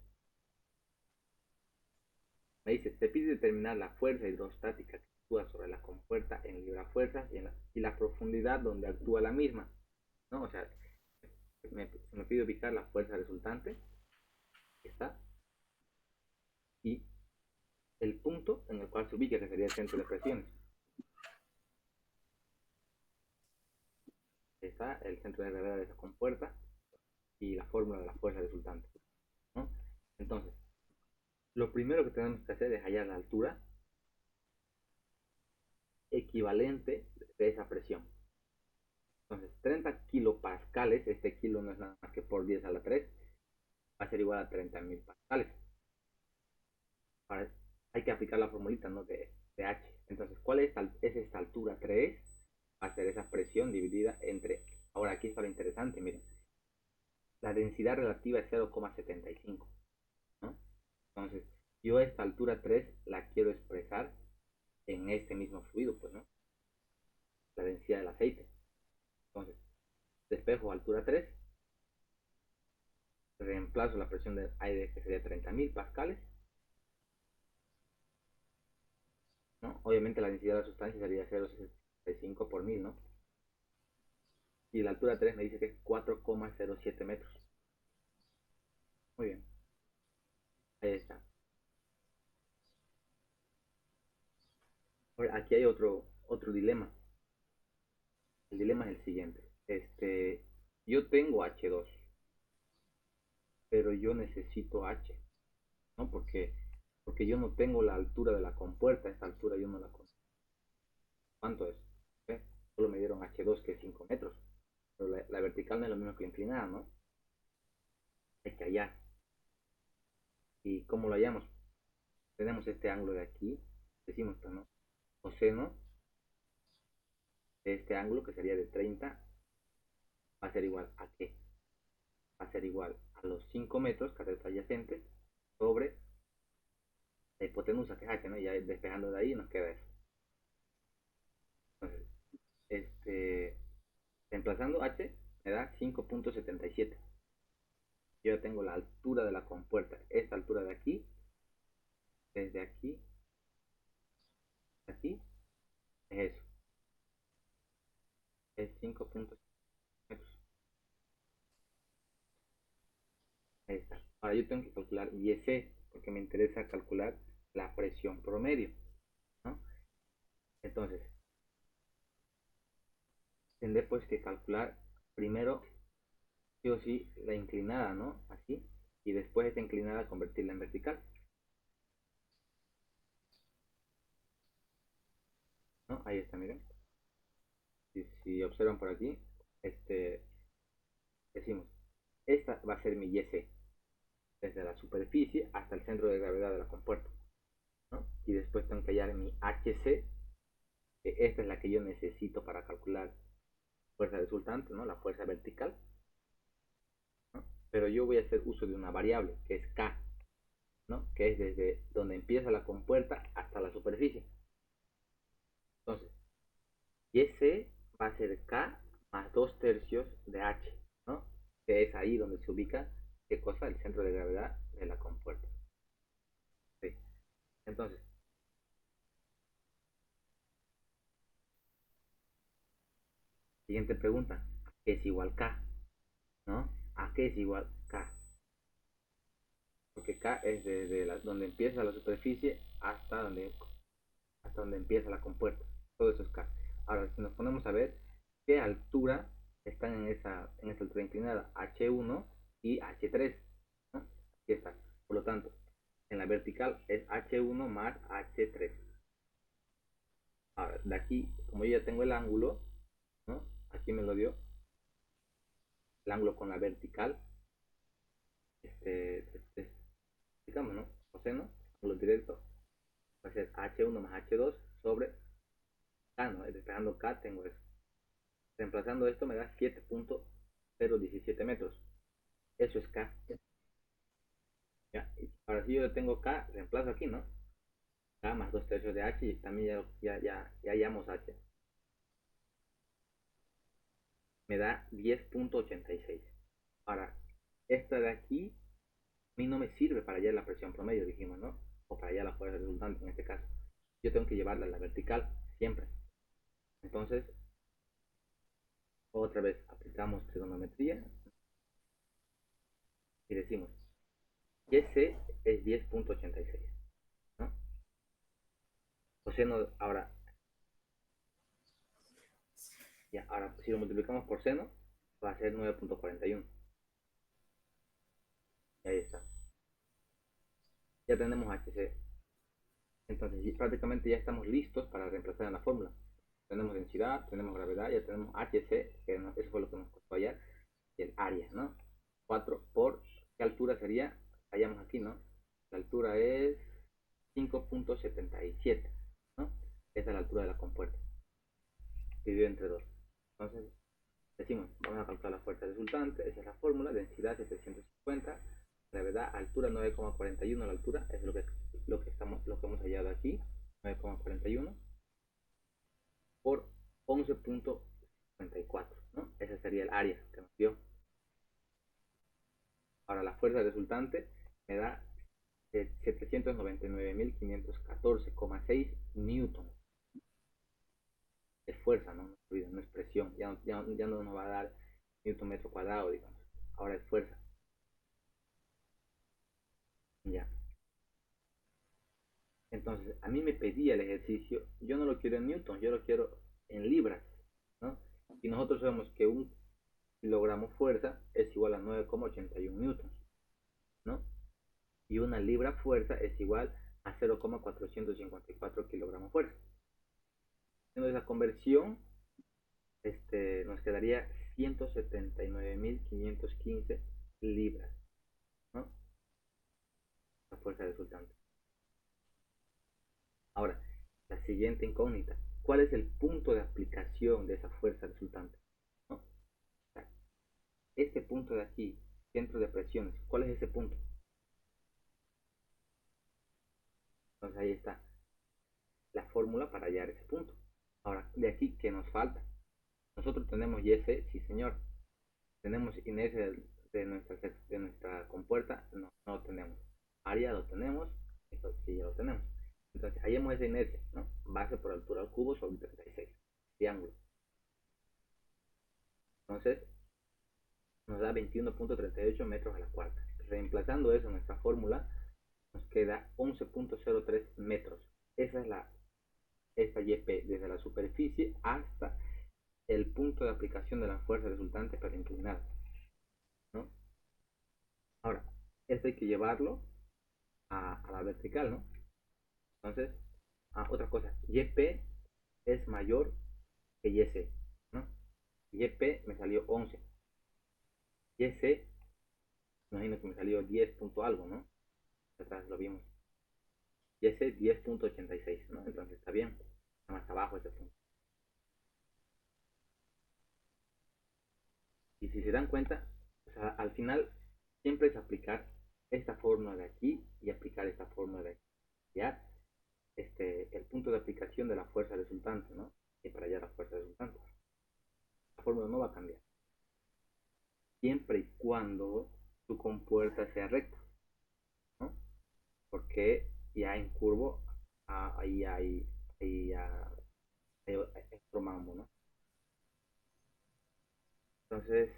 Me dice, se pide determinar la fuerza hidrostática que actúa sobre la compuerta en librafuerzas y la profundidad donde actúa la misma, ¿no? O sea, me pide ubicar la fuerza resultante, que está, y el punto en el cual se ubica, que sería el centro de presiones. Está el centro de gravedad de esa compuerta y la fórmula de la fuerza resultante, ¿no? Entonces, lo primero que tenemos que hacer es hallar la altura equivalente de esa presión. Entonces, 30 kilopascales, este kilo no es nada más que por 10 a la 3, va a ser igual a 30.000 pascales. Ahora, hay que aplicar la formulita, ¿no?, de H. Entonces, ¿cuál es esta altura? 3 va a ser esa presión dividida entre... Ahora, aquí está lo interesante, miren. La densidad relativa es 0,75, ¿no? Entonces, yo esta altura 3 la quiero expresar en este mismo fluido, pues, ¿no? la densidad del aceite. Entonces, despejo altura 3, reemplazo la presión del aire que sería 30.000 pascales, ¿no? Obviamente la densidad de la sustancia sería 0,65 por 1000, ¿no? Y la altura 3 me dice que es 4,07 metros. Muy bien. Ahí está. Ahora, aquí hay otro dilema. El dilema es el siguiente. Yo tengo H2, pero yo necesito H, ¿no? Porque yo no tengo la altura de la compuerta. A esta altura yo no la conozco. ¿Cuánto es? ¿Eh? Solo me dieron H2, que es 5 metros. Pero la vertical no es lo mismo que la inclinada, ¿no? Hay que hallar. ¿Y cómo lo hallamos? Tenemos este ángulo de aquí. Decimos, pues, ¿no? Coseno de este ángulo, que sería de 30, va a ser igual a ¿qué? Va a ser igual a los 5 metros, cateto adyacente, sobre la hipotenusa, que es H, ¿no? Y ya despejando de ahí nos queda eso. Entonces, reemplazando H me da 5,77. Yo ya tengo la altura de la compuerta. Esta altura de aquí, desde aquí, aquí, es eso. Es 5,7 metros. Ahí está. Ahora yo tengo que calcular YC, porque me interesa calcular la presión promedio, ¿no? Entonces, tendré pues que calcular primero sí o sí la inclinada, ¿no? Así. Y después esta inclinada convertirla en vertical, ¿no? Ahí está, miren. Si observan por aquí, decimos, esta va a ser mi YC, desde la superficie hasta el centro de gravedad de la compuerta, ¿no? Y después tengo que hallar mi HC, que esta es la que yo necesito para calcular fuerza resultante, ¿no? La fuerza vertical, ¿no? Pero yo voy a hacer uso de una variable, que es K, ¿no? Que es desde donde empieza la compuerta hasta la superficie. Entonces, YC va a ser K más 2/3 de H, ¿no? Que es ahí donde se ubica, ¿qué cosa? El centro de gravedad de la compuerta. ¿Sí? Entonces, siguiente pregunta, ¿qué es igual K? ¿No? ¿A qué es igual K? Porque K es desde donde empieza la superficie hasta donde empieza la compuerta. Todo eso es K. Ahora, si nos ponemos a ver qué altura están en esta altura inclinada, H1 y H3, ¿no? Aquí está. Por lo tanto, en la vertical es H1 más H3. Ahora, de aquí, como yo ya tengo el ángulo, ¿no? Aquí me lo dio el ángulo con la vertical, digamos, ¿no? Coseno, ángulo directo, va a ser H1 más H2 sobre K, ¿no? Despejando K tengo eso. Reemplazando esto me da 7,017 metros. Eso es K. ¿Ya? Ahora si yo tengo K, reemplazo aquí, ¿no? K más 2/3 de H y también ya hallamos H. Me da 10,86. Ahora, esta de aquí a mí no me sirve para hallar la presión promedio, dijimos, ¿no? O para hallar la fuerza resultante en este caso. Yo tengo que llevarla a la vertical siempre. Entonces, otra vez aplicamos trigonometría y decimos, YC es 10,86, ¿no? Coseno, ahora, ya, ahora si lo multiplicamos por seno, va a ser 9,41. Y ahí está. Ya tenemos HC. Entonces, prácticamente ya estamos listos para reemplazar en la fórmula. Tenemos densidad, tenemos gravedad, ya tenemos HC, que eso fue lo que nos costó hallar, y el área, ¿no? 4 por, ¿qué altura sería? Hallamos aquí, ¿no? La altura es 5,77, ¿no? Esa es la altura de la compuerta, dividido entre 2. Entonces, decimos, vamos a calcular la fuerza resultante, esa es la fórmula, densidad 750, gravedad, altura 9,41, la altura, es lo que hemos hallado aquí, 9,41, por 11.54, ¿no? Ese sería el área que nos dio. Ahora la fuerza resultante me da 799.514,6 newtons. Es fuerza, ¿no? No es presión. Ya no nos va a dar newton metro cuadrado, digamos. Ahora es fuerza. Ya. Entonces, a mí me pedía el ejercicio, yo no lo quiero en newton, yo lo quiero en libras, ¿no? Y nosotros sabemos que un kilogramo fuerza es igual a 9,81 newtons, ¿no? Y una libra fuerza es igual a 0,454 kilogramos fuerza. Haciendo esa conversión, nos quedaría 179.515 libras, ¿no? La fuerza resultante. Ahora, la siguiente incógnita. ¿Cuál es el punto de aplicación de esa fuerza resultante? ¿No? O sea, este punto de aquí, centro de presiones, ¿cuál es ese punto? Entonces ahí está la fórmula para hallar ese punto. Ahora, de aquí, ¿qué nos falta? Nosotros tenemos YC, sí señor. Tenemos inercia de nuestra compuerta, no tenemos. Área lo tenemos, esto sí ya lo tenemos. Entonces, hallemos esa inercia, ¿no? Base por altura al cubo sobre 36. Triángulo. Entonces, nos da 21.38 metros a la cuarta. Reemplazando eso en nuestra fórmula, nos queda 11.03 metros. Esa es esta YP, desde la superficie hasta el punto de aplicación de la fuerza resultante pero inclinada, ¿no? Ahora, esto hay que llevarlo a la vertical, ¿no? Entonces, otra cosa, YP es mayor que YC, ¿no? YP me salió 11. YC, imagino que me salió 10 punto algo, ¿no? Atrás lo vimos. YC 10.86, ¿no? Entonces está bien. Está más abajo ese punto. Y si se dan cuenta, o sea, al final siempre es aplicar esta fórmula de aquí y aplicar esta fórmula de aquí. Ya, el punto de aplicación de la fuerza resultante, ¿no? Y para hallar la fuerza resultante. La fórmula no va a cambiar. Siempre y cuando tu compuerta sea recta, ¿no? Porque ya en curvo, ahí hay otro mambo, ¿no? Entonces,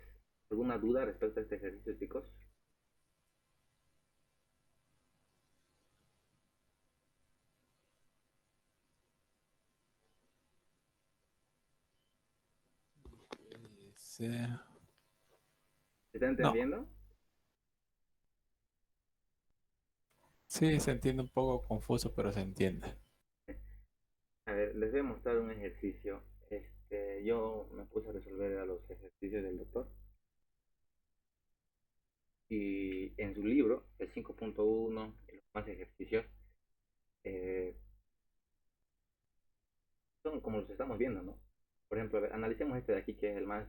¿alguna duda respecto a este ejercicio, chicos? Sí. ¿Se está No, entendiendo? sí, se entiende un poco confuso, pero se entiende. A ver, les voy a mostrar un ejercicio. Yo me puse a resolver a los ejercicios del doctor. Y en su libro, el 5.1 y los más ejercicios, eh, son como los estamos viendo, ¿no? Por ejemplo, a ver, analicemos este de aquí, que es el más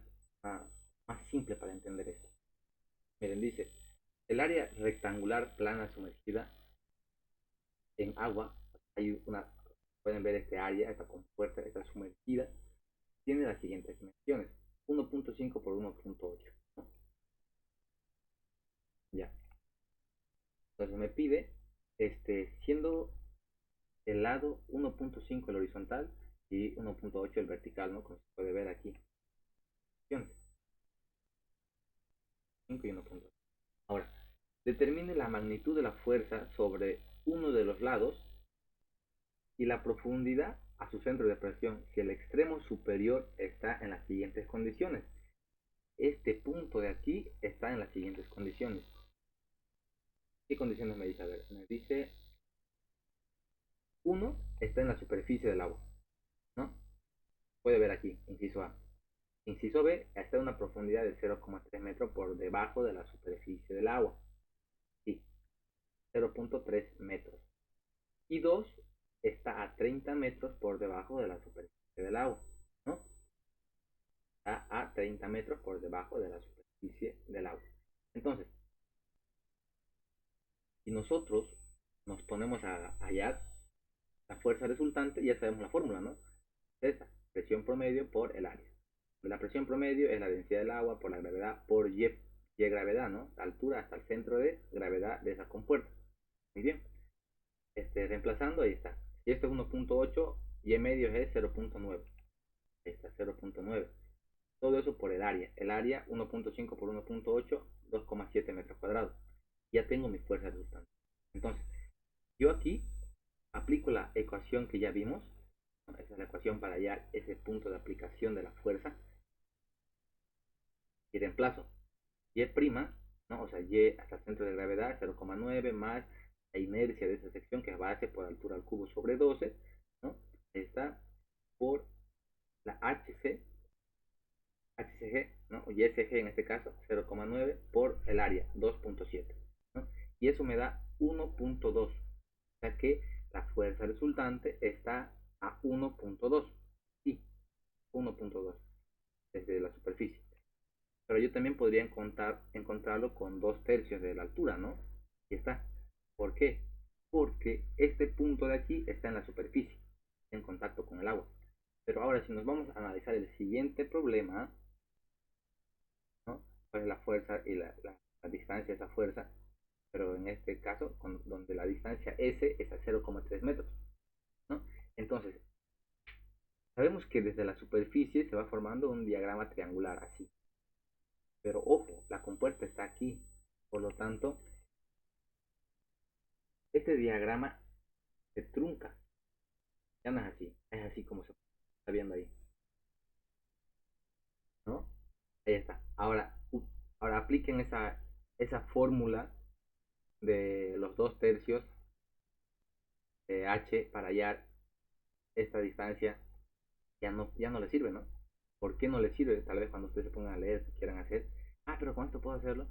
simple para entender esto. Miren, dice, el área rectangular plana sumergida en agua, pueden ver este área, esta compuerta, esta sumergida, tiene las siguientes dimensiones, 1.5 por 1.8, ¿no? Ya. Entonces me pide, siendo el lado 1.5 el horizontal y 1.8 el vertical, ¿no? Como se puede ver aquí. 5 y 1.8. Ahora, determine la magnitud de la fuerza sobre uno de los lados y la profundidad a su centro de presión si el extremo superior está en las siguientes condiciones. Este punto de aquí está en las siguientes condiciones. ¿Qué condiciones me dice? A ver, me dice 1 está en la superficie del agua, ¿no? Puede ver aquí, inciso A. Inciso B está en una profundidad de 0,3 metros por debajo de la superficie del agua. Sí, 0.3 metros. Y 2 está a 30 metros por debajo de la superficie del agua, ¿no? Está a 30 metros por debajo de la superficie del agua. Entonces, si nosotros nos ponemos a hallar la fuerza resultante, ya sabemos la fórmula, ¿no? Esta, presión promedio por el área. La presión promedio es la densidad del agua por la gravedad por y gravedad, ¿no? La altura hasta el centro de gravedad de esa compuerta. Muy bien. Reemplazando, ahí está. Si esto es 1.8, y medio es 0.9. Ahí está, 0.9. Todo eso por el área. El área 1.5 por 1.8, 2,7 metros cuadrados. Ya tengo mi fuerza resultante. Entonces, yo aquí aplico la ecuación que ya vimos. Esa es la ecuación para hallar ese punto de aplicación de la fuerza. Y reemplazo y', ¿no? O sea, y hasta el centro de gravedad, 0,9 más la inercia de esa sección, que es base por altura al cubo sobre 12, ¿no? Está por la HCG, ¿no? Y SG en este caso, 0,9 por el área, 2.7, ¿no? Y eso me da 1.2. O sea que la fuerza resultante está a 1.2. Sí, 1.2 desde la superficie. Pero yo también podría encontrarlo con 2/3 de la altura, ¿no? Y está. ¿Por qué? Porque este punto de aquí está en la superficie, en contacto con el agua. Pero ahora, si nos vamos a analizar el siguiente problema, ¿no? Pues la fuerza y la distancia de esa fuerza, pero en este caso, donde la distancia S es a 0,3 metros, ¿no? Entonces, sabemos que desde la superficie se va formando un diagrama triangular así. Pero ojo, la compuerta está aquí. Por lo tanto, este diagrama se trunca. Ya no es así como se está viendo ahí, ¿no? Ahí está. Ahora apliquen esa fórmula de los 2/3 de h para hallar esta distancia. Ya no le sirve, ¿no? ¿Por qué no le sirve? Tal vez cuando ustedes se pongan a leer, quieran hacer, pero con esto puedo hacerlo,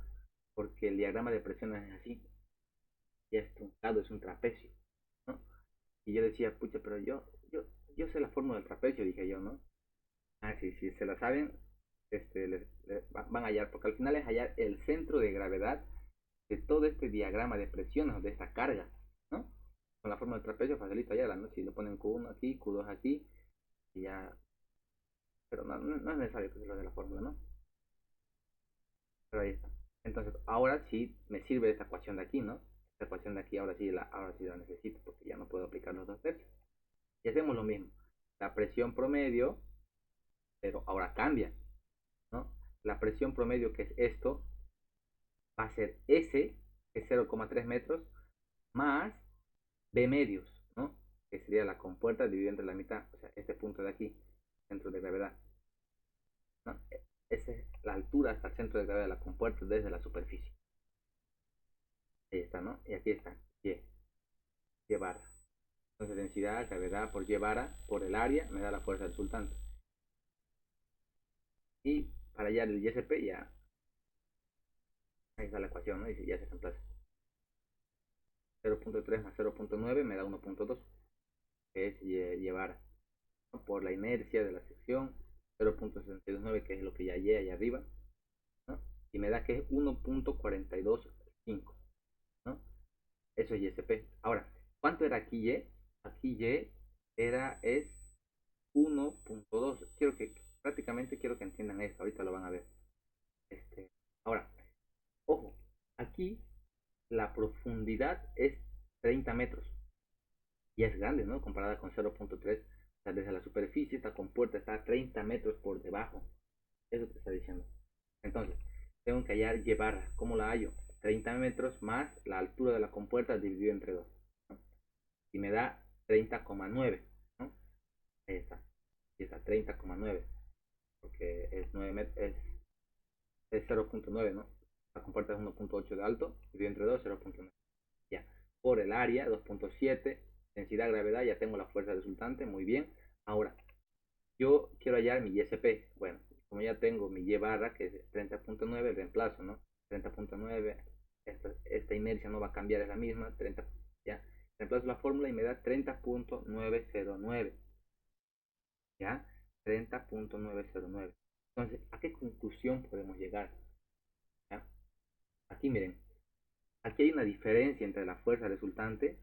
porque el diagrama de presión es así, ya es truncado, es un trapecio, ¿no? Y yo decía, pucha, pero yo sé la fórmula del trapecio, dije yo, ¿no? Sí, si se la saben, van a hallar, porque al final es hallar el centro de gravedad de todo este diagrama de presiones, de esta carga, ¿no? Con la fórmula del trapecio facilita hallarla, ¿no? Si le ponen Q1 aquí, Q2 aquí, y ya, pero no es necesario que se lo dé la fórmula, ¿no? Pero ahí está. Entonces, ahora sí me sirve esta ecuación de aquí, ¿no? Esta ecuación de aquí ahora sí la necesito, porque ya no puedo aplicar los 2/3. Y hacemos lo mismo. La presión promedio, pero ahora cambia, ¿no? La presión promedio, que es esto, va a ser S, que es 0,3 metros, más B medios, ¿no? Que sería la compuerta dividida entre la mitad, o sea, este punto de aquí, centro de gravedad, ¿no? Esa es la altura hasta el centro de gravedad de la compuerta desde la superficie. Ahí está, ¿no? Y aquí está, Y barra. Entonces, densidad, gravedad por Y barra por el área me da la fuerza resultante. Y para hallar el YSP, ya ahí está la ecuación, ¿no? Y ya se reemplaza. 0.3 más 0.9 me da 1.2, que es Y barra, ¿no? Por la inercia de la sección, 0.629, que es lo que ya hallé allá arriba, ¿no? Y me da que es 1.425, ¿no? Eso es YSP. Ahora, ¿cuánto era aquí Y? Aquí Y es 1.2. Prácticamente quiero que entiendan esto, ahorita lo van a ver. Ahora, ojo, aquí la profundidad es 30 metros. Y es grande, ¿no? Comparada con 0.3. O sea, desde la superficie esta compuerta está a 30 metros por debajo. Eso te está diciendo. Entonces, tengo que hallar Y barra. ¿Cómo la hallo? 30 metros más la altura de la compuerta dividido entre 2, ¿no? Y me da 30,9, ¿no? Ahí está. Y está 30,9. Porque es 9 metros, es 0.9, ¿no? La compuerta es 1.8 de alto, dividido entre 2, 0.9. Ya. Por el área, 2.7, densidad, gravedad, ya tengo la fuerza resultante, muy bien. Ahora, yo quiero hallar mi YSP. Bueno, como ya tengo mi Y barra, que es 30.9, reemplazo, ¿no? 30.9, esta inercia no va a cambiar, es la misma, 30, ya. Reemplazo la fórmula y me da 30.909. ¿Ya? 30.909. Entonces, ¿a qué conclusión podemos llegar? ¿Ya? Aquí miren, aquí hay una diferencia entre la fuerza resultante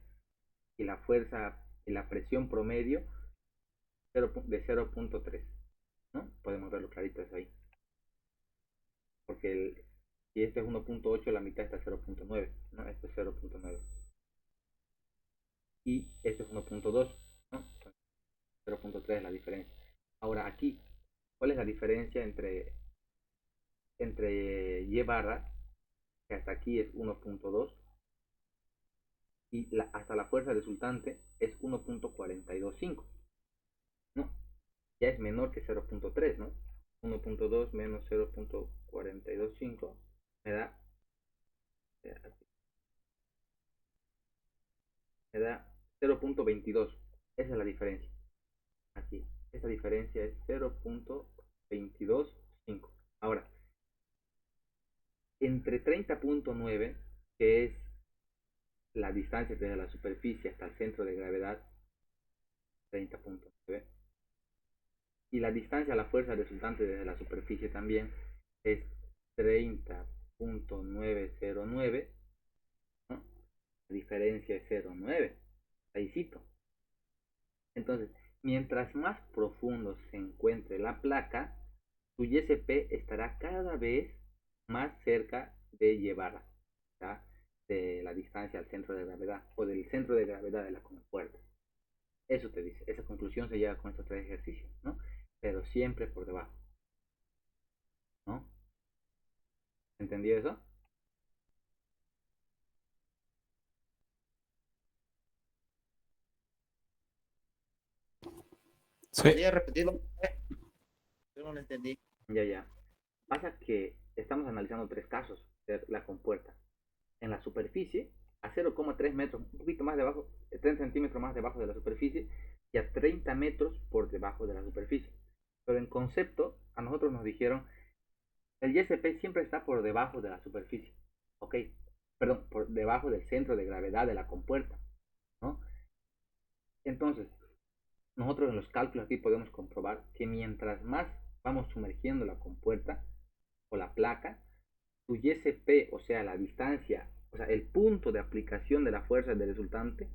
y la fuerza y la presión promedio de 0.3, ¿no? Podemos verlo clarito eso ahí. Porque si este es 1.8, la mitad está 0.9, ¿no? Este es 0.9. Y este es 1.2, ¿no? 0.3 es la diferencia. Ahora aquí, ¿cuál es la diferencia entre y barra, que hasta aquí es 1.2, y hasta la fuerza resultante es 1.425, ¿no? Ya es menor que 0.3, ¿no? 1.2 menos 0.425 me da, me da 0.22. Esa es la diferencia. Aquí, esta diferencia es 0.225. Ahora, entre 30.9, que es la distancia desde la superficie hasta el centro de gravedad, 30.9, y la distancia a la fuerza resultante desde la superficie también es 30.909, ¿no? La diferencia es 0.9, ahí cito. Entonces, mientras más profundo se encuentre la placa, su YSP estará cada vez más cerca de llevarla, ¿tá? De la distancia al centro de gravedad o del centro de gravedad de la compuerta. Eso te dice, esa conclusión se llega con estos tres ejercicios, ¿no? Pero siempre por debajo, ¿no? ¿Entendí eso? Sí. ¿Podría repetirlo? Yo no lo entendí. Ya. Pasa que estamos analizando tres casos de la compuerta. En la superficie, a 0,3 metros, un poquito más debajo, 30 centímetros más debajo de la superficie, y a 30 metros por debajo de la superficie. Pero en concepto, a nosotros nos dijeron, el YSP siempre está por debajo de la superficie, ¿ok? Perdón, por debajo del centro de gravedad de la compuerta, ¿no? Entonces, nosotros en los cálculos aquí podemos comprobar que mientras más vamos sumergiendo la compuerta o la placa, su YSP, o sea, la distancia, o sea, el punto de aplicación de la fuerza del resultante,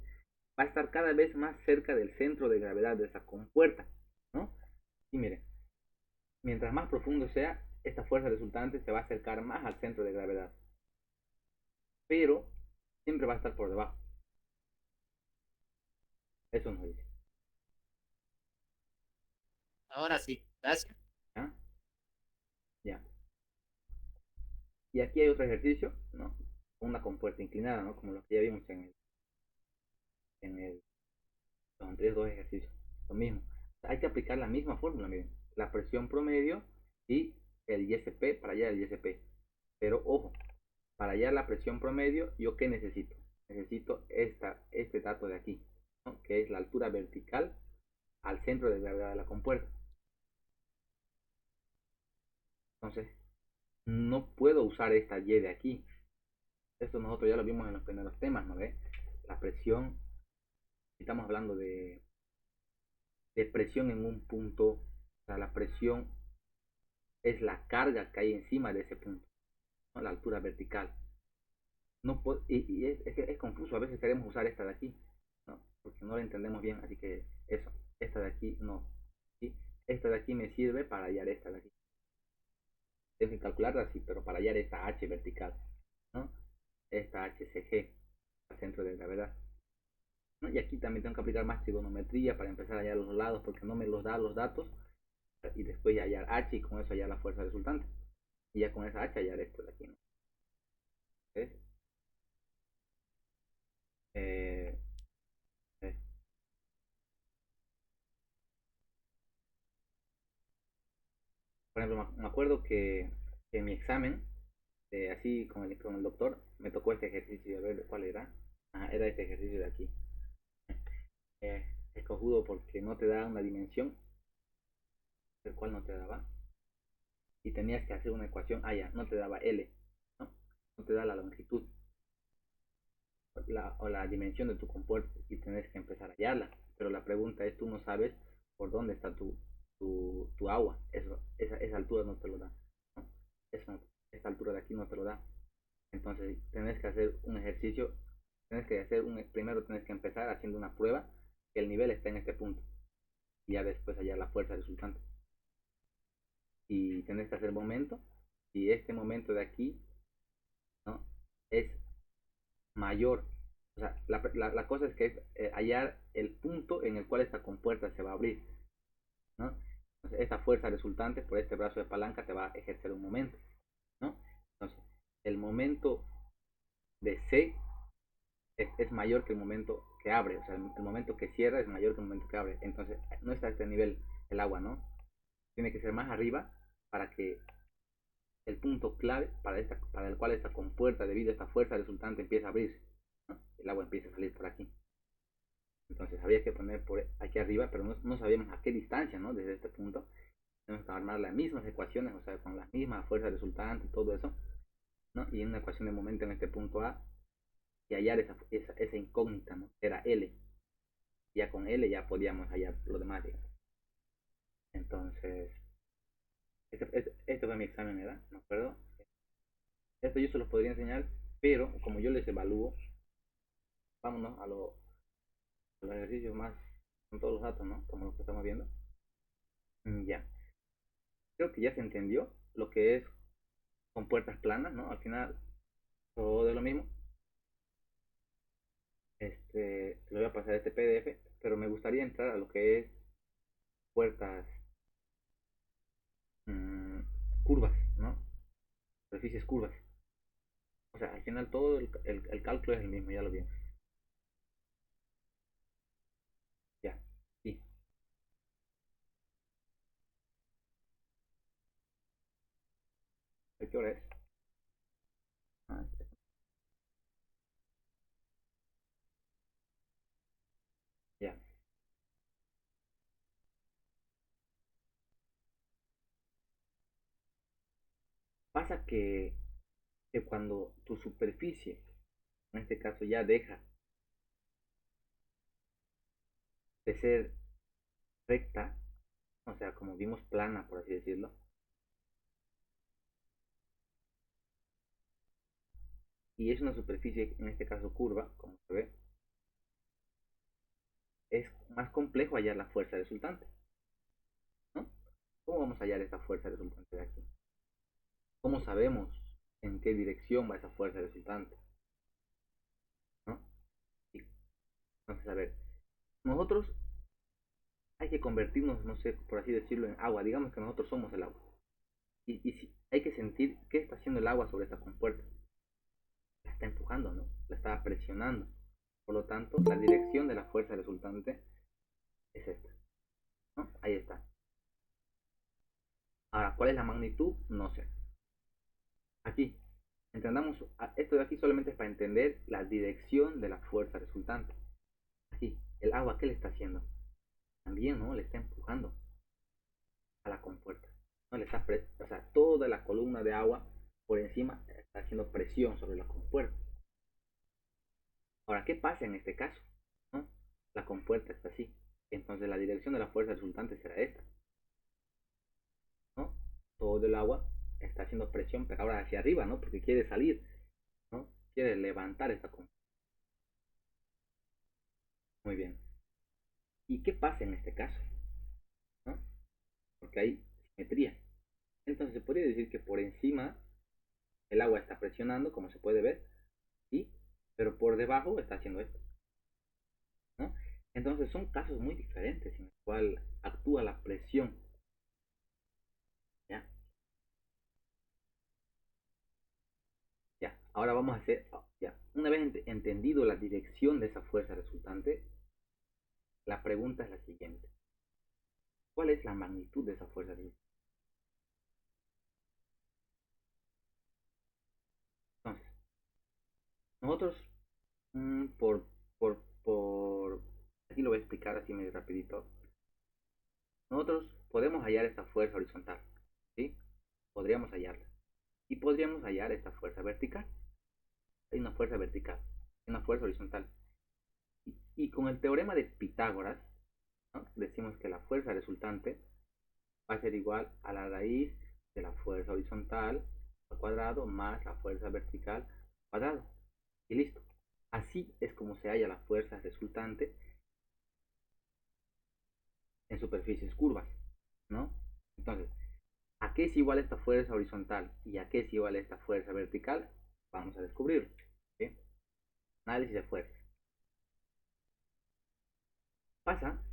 va a estar cada vez más cerca del centro de gravedad de esa compuerta, ¿no? Y miren, mientras más profundo sea, esta fuerza resultante se va a acercar más al centro de gravedad, pero siempre va a estar por debajo. Eso nos dice. Ahora sí, gracias. ¿Ya? Ya. Y aquí hay otro ejercicio, ¿no? Una compuerta inclinada, ¿no? Como lo que ya vimos los anteriores dos ejercicios. Lo mismo. Hay que aplicar la misma fórmula, miren. La presión promedio y el YSP para hallar el YSP. Pero ojo, para hallar la presión promedio, ¿yo qué necesito? Necesito este dato de aquí, ¿no? Que es la altura vertical al centro de gravedad de la compuerta. Entonces, no puedo usar esta Y de aquí. Esto nosotros ya lo vimos en los primeros temas, ¿no ve? La presión, estamos hablando de presión en un punto, o sea, la presión es la carga que hay encima de ese punto, ¿no? La altura vertical. No y es confuso, a veces queremos usar esta de aquí, ¿no? Porque no la entendemos bien, así que eso, esta de aquí no, ¿sí? Esta de aquí me sirve para hallar esta de aquí. Tengo que calcularla así, pero para hallar esta H vertical, ¿no? Esta HCG, al centro de gravedad, ¿no? Y aquí también tengo que aplicar más trigonometría para empezar a hallar los lados, porque no me los da los datos, y después hallar H y con eso hallar la fuerza resultante. Y ya con esa H hallar esto de aquí, ¿no? ¿Ves? Eh, eh. Por ejemplo, me acuerdo que en mi examen, así con el doctor, me tocó este ejercicio, a ver cuál era. Era este ejercicio de aquí. Es cojudo porque no te da una dimensión, el cual no te daba. Y tenías que hacer una ecuación, ya, no te daba L, ¿no? No te da la longitud o la dimensión de tu compuerta y tenés que empezar a hallarla. Pero la pregunta es, tú no sabes por dónde está tu agua. Esa altura no te lo da, ¿no? Esa altura de aquí no te lo da. Entonces tenés que hacer un ejercicio, primero tenés que empezar haciendo una prueba que el nivel está en este punto. y ya después hallar la fuerza resultante. Y tenés que hacer momento, y este momento de aquí, ¿no? Es mayor. O sea, la cosa es que es hallar el punto en el cual esta compuerta se va a abrir, ¿no? Entonces, esta fuerza resultante por este brazo de palanca te va a ejercer un momento, ¿no? Entonces, el momento de C es mayor que el momento que abre, o sea, el momento que cierra es mayor que el momento que abre. Entonces, no está a este nivel el agua, ¿no? Tiene que ser más arriba para que el punto clave para el cual esta compuerta, debido a esta fuerza resultante, empieza a abrirse, ¿no? El agua empieza a salir por aquí. Entonces habría que poner por aquí arriba, pero no sabíamos a qué distancia, ¿no? Desde este punto. Tenemos que armar las mismas ecuaciones, o sea, con la misma fuerza resultante y todo eso, ¿no? Y en una ecuación de momento en este punto A, y hallar esa incógnita, ¿no? Era L. Ya con L ya podíamos hallar lo demás, digamos. Entonces, este fue mi examen, ¿verdad? Me acuerdo. Esto yo se los podría enseñar, pero como yo les evalúo, vámonos a los ejercicios más con todos los datos, ¿no? Como los que estamos viendo. Ya. Creo que ya se entendió lo que es con puertas planas, ¿no? Al final, todo es lo mismo. Le voy a pasar este PDF, pero me gustaría entrar a lo que es puertas curvas, ¿no? Superficies curvas. O sea, al final todo el cálculo es el mismo, ya lo vimos. Ya, sí. ¿De qué hora es? Ah, ya. Pasa que cuando tu superficie, en este caso, ya deja de ser recta, o sea, como vimos plana, por así decirlo, y es una superficie, en este caso curva, como se ve, es más complejo hallar la fuerza resultante, ¿no? ¿Cómo vamos a hallar esta fuerza resultante de aquí? ¿Cómo sabemos en qué dirección va esa fuerza resultante? ¿No? Y, entonces, a ver, nosotros hay que convertirnos, no sé, por así decirlo, en agua. Digamos que nosotros somos el agua. Y si, hay que sentir qué está haciendo el agua sobre esta compuerta. La está empujando, ¿no? La está presionando. Por lo tanto, la dirección de la fuerza resultante es esta, ¿no? Ahí está. Ahora, ¿cuál es la magnitud? No sé. Aquí, entendamos, esto de aquí solamente es para entender la dirección de la fuerza resultante. Aquí, el agua, ¿qué le está haciendo? También, ¿no? Le está empujando a la compuerta. ¿No? O sea, toda la columna de agua por encima está haciendo presión sobre la compuerta. Ahora, ¿qué pasa en este caso? ¿No? La compuerta está así. Entonces la dirección de la fuerza resultante será esta, ¿no? Todo el agua está haciendo presión, pero ahora hacia arriba, ¿no? Porque quiere salir, ¿no? Quiere levantar esta compuerta. Muy bien. ¿Y qué pasa en este caso? ¿No? Porque hay simetría. Entonces se podría decir que por encima el agua está presionando, como se puede ver, ¿sí? Pero por debajo está haciendo esto, ¿no? Entonces son casos muy diferentes en el cual actúa la presión, ¿ya? Ya, ahora vamos a hacer, ya, una vez entendido la dirección de esa fuerza resultante, la pregunta es la siguiente. ¿Cuál es la magnitud de esa fuerza resultante? Entonces, nosotros, por, aquí lo voy a explicar así medio rapidito. Nosotros podemos hallar esta fuerza horizontal, ¿sí? Podríamos hallarla. Y podríamos hallar esta fuerza vertical. Hay una fuerza vertical, una fuerza horizontal. Y con el teorema de Pitágoras, ¿no? Decimos que la fuerza resultante va a ser igual a la raíz de la fuerza horizontal al cuadrado más la fuerza vertical al cuadrado. Y listo. Así es como se halla la fuerza resultante en superficies curvas, ¿no? Entonces, ¿a qué es igual esta fuerza horizontal y a qué es igual esta fuerza vertical? Vamos a descubrirlo. ¿Sí? Análisis de fuerzas. Pasa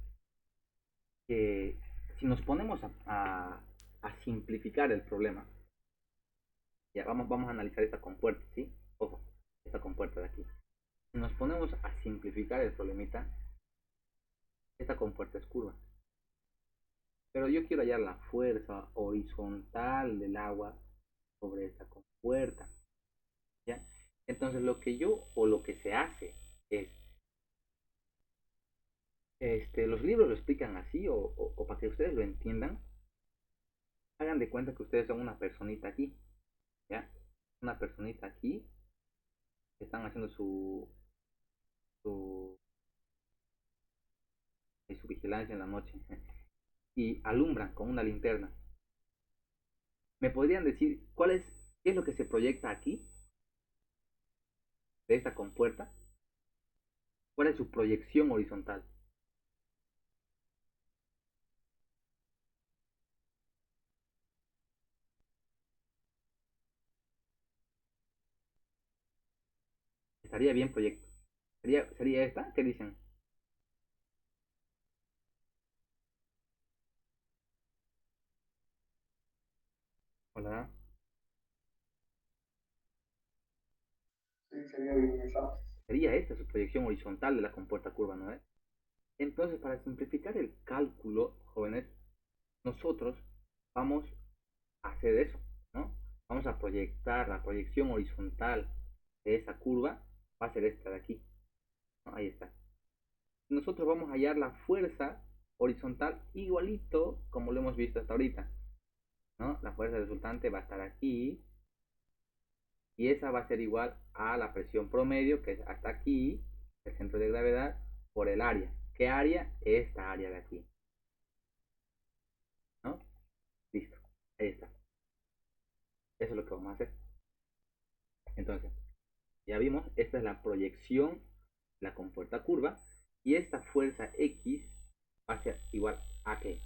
que si nos ponemos a simplificar el problema, ya vamos a analizar esta compuerta, ¿sí? Ojo, esta compuerta de aquí. Si nos ponemos a simplificar el problemita, esta compuerta es curva. Pero yo quiero hallar la fuerza horizontal del agua sobre esta compuerta, ¿ya? Entonces lo que se hace es, los libros lo explican así, o para que ustedes lo entiendan, hagan de cuenta que ustedes son una personita aquí, ¿ya? Una personita aquí, que están haciendo su, su vigilancia en la noche, y alumbran con una linterna. ¿Me podrían decir qué es lo que se proyecta aquí, de esta compuerta? ¿Cuál es su proyección horizontal? Estaría bien proyecto. ¿Sería esta? ¿Qué dicen? Hola. Sí, sería bien esa. Sería esta su proyección horizontal de la compuerta curva, ¿no es? Entonces, para simplificar el cálculo, jóvenes, nosotros vamos a hacer eso, ¿no? Vamos a proyectar la proyección horizontal de esa curva, va a ser esta de aquí, ¿no? Ahí está. Nosotros vamos a hallar la fuerza horizontal igualito como lo hemos visto hasta ahorita, ¿no? La fuerza resultante va a estar aquí, y esa va a ser igual a la presión promedio, que es hasta aquí, el centro de gravedad, por el área. ¿Qué área? Esta área de aquí, ¿no? Listo, ahí está. Eso es lo que vamos a hacer. Entonces, ya vimos, esta es la proyección de la compuerta curva, y esta fuerza X va a ser igual a ¿qué?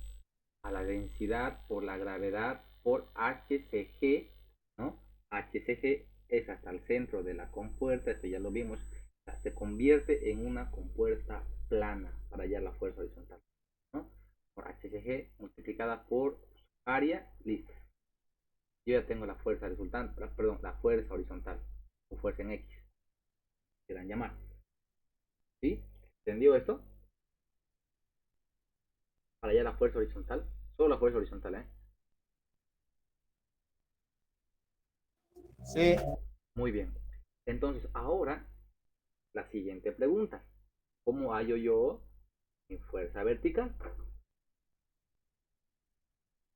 A la densidad por la gravedad por HCG, ¿no? HCG es hasta el centro de la compuerta, esto ya lo vimos, se convierte en una compuerta plana para hallar la fuerza horizontal, ¿no? Por HCG multiplicada por área, listo. Yo ya tengo la fuerza resultante, perdón, la fuerza horizontal, o fuerza en X, quieran llamar. ¿Sí? ¿Entendió esto? Para hallar la fuerza horizontal, solo la fuerza horizontal, ¿eh? Sí. Muy bien. Entonces, ahora, la siguiente pregunta. ¿Cómo hallo yo mi fuerza vertical?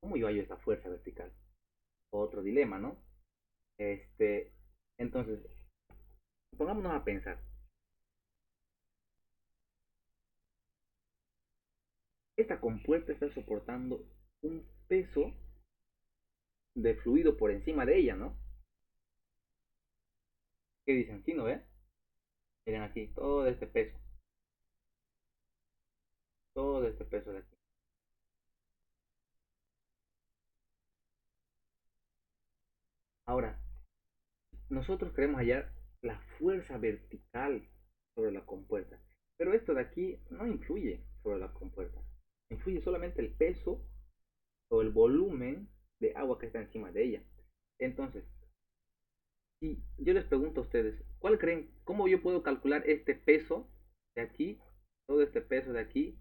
¿Cómo yo hallo esta fuerza vertical? Otro dilema, ¿no? Entonces, pongámonos a pensar. Esta compuerta está soportando un peso de fluido por encima de ella, ¿no? ¿Qué dicen? ¿Sí, no ve? Miren aquí, todo este peso. Todo este peso de aquí. Ahora, nosotros queremos hallar la fuerza vertical sobre la compuerta. Pero esto de aquí no influye sobre la compuerta. Influye solamente el peso o el volumen de agua que está encima de ella. Entonces, si yo les pregunto a ustedes, ¿cuál creen? ¿Cómo yo puedo calcular este peso de aquí? Todo este peso de aquí,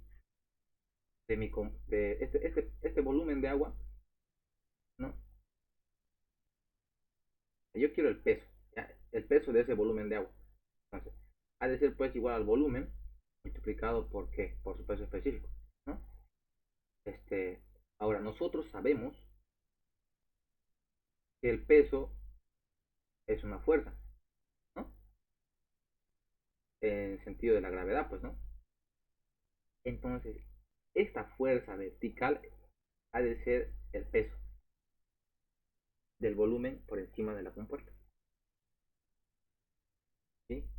de este volumen de agua, ¿no? Yo quiero el peso, ¿ya? El peso de ese volumen de agua. Entonces, ha de ser pues igual al volumen multiplicado por qué, por su peso específico, ¿no? Ahora nosotros sabemos que el peso es una fuerza, ¿no? En el sentido de la gravedad, pues, ¿no? Entonces, esta fuerza vertical ha de ser el peso del volumen por encima de la compuerta, ¿sí?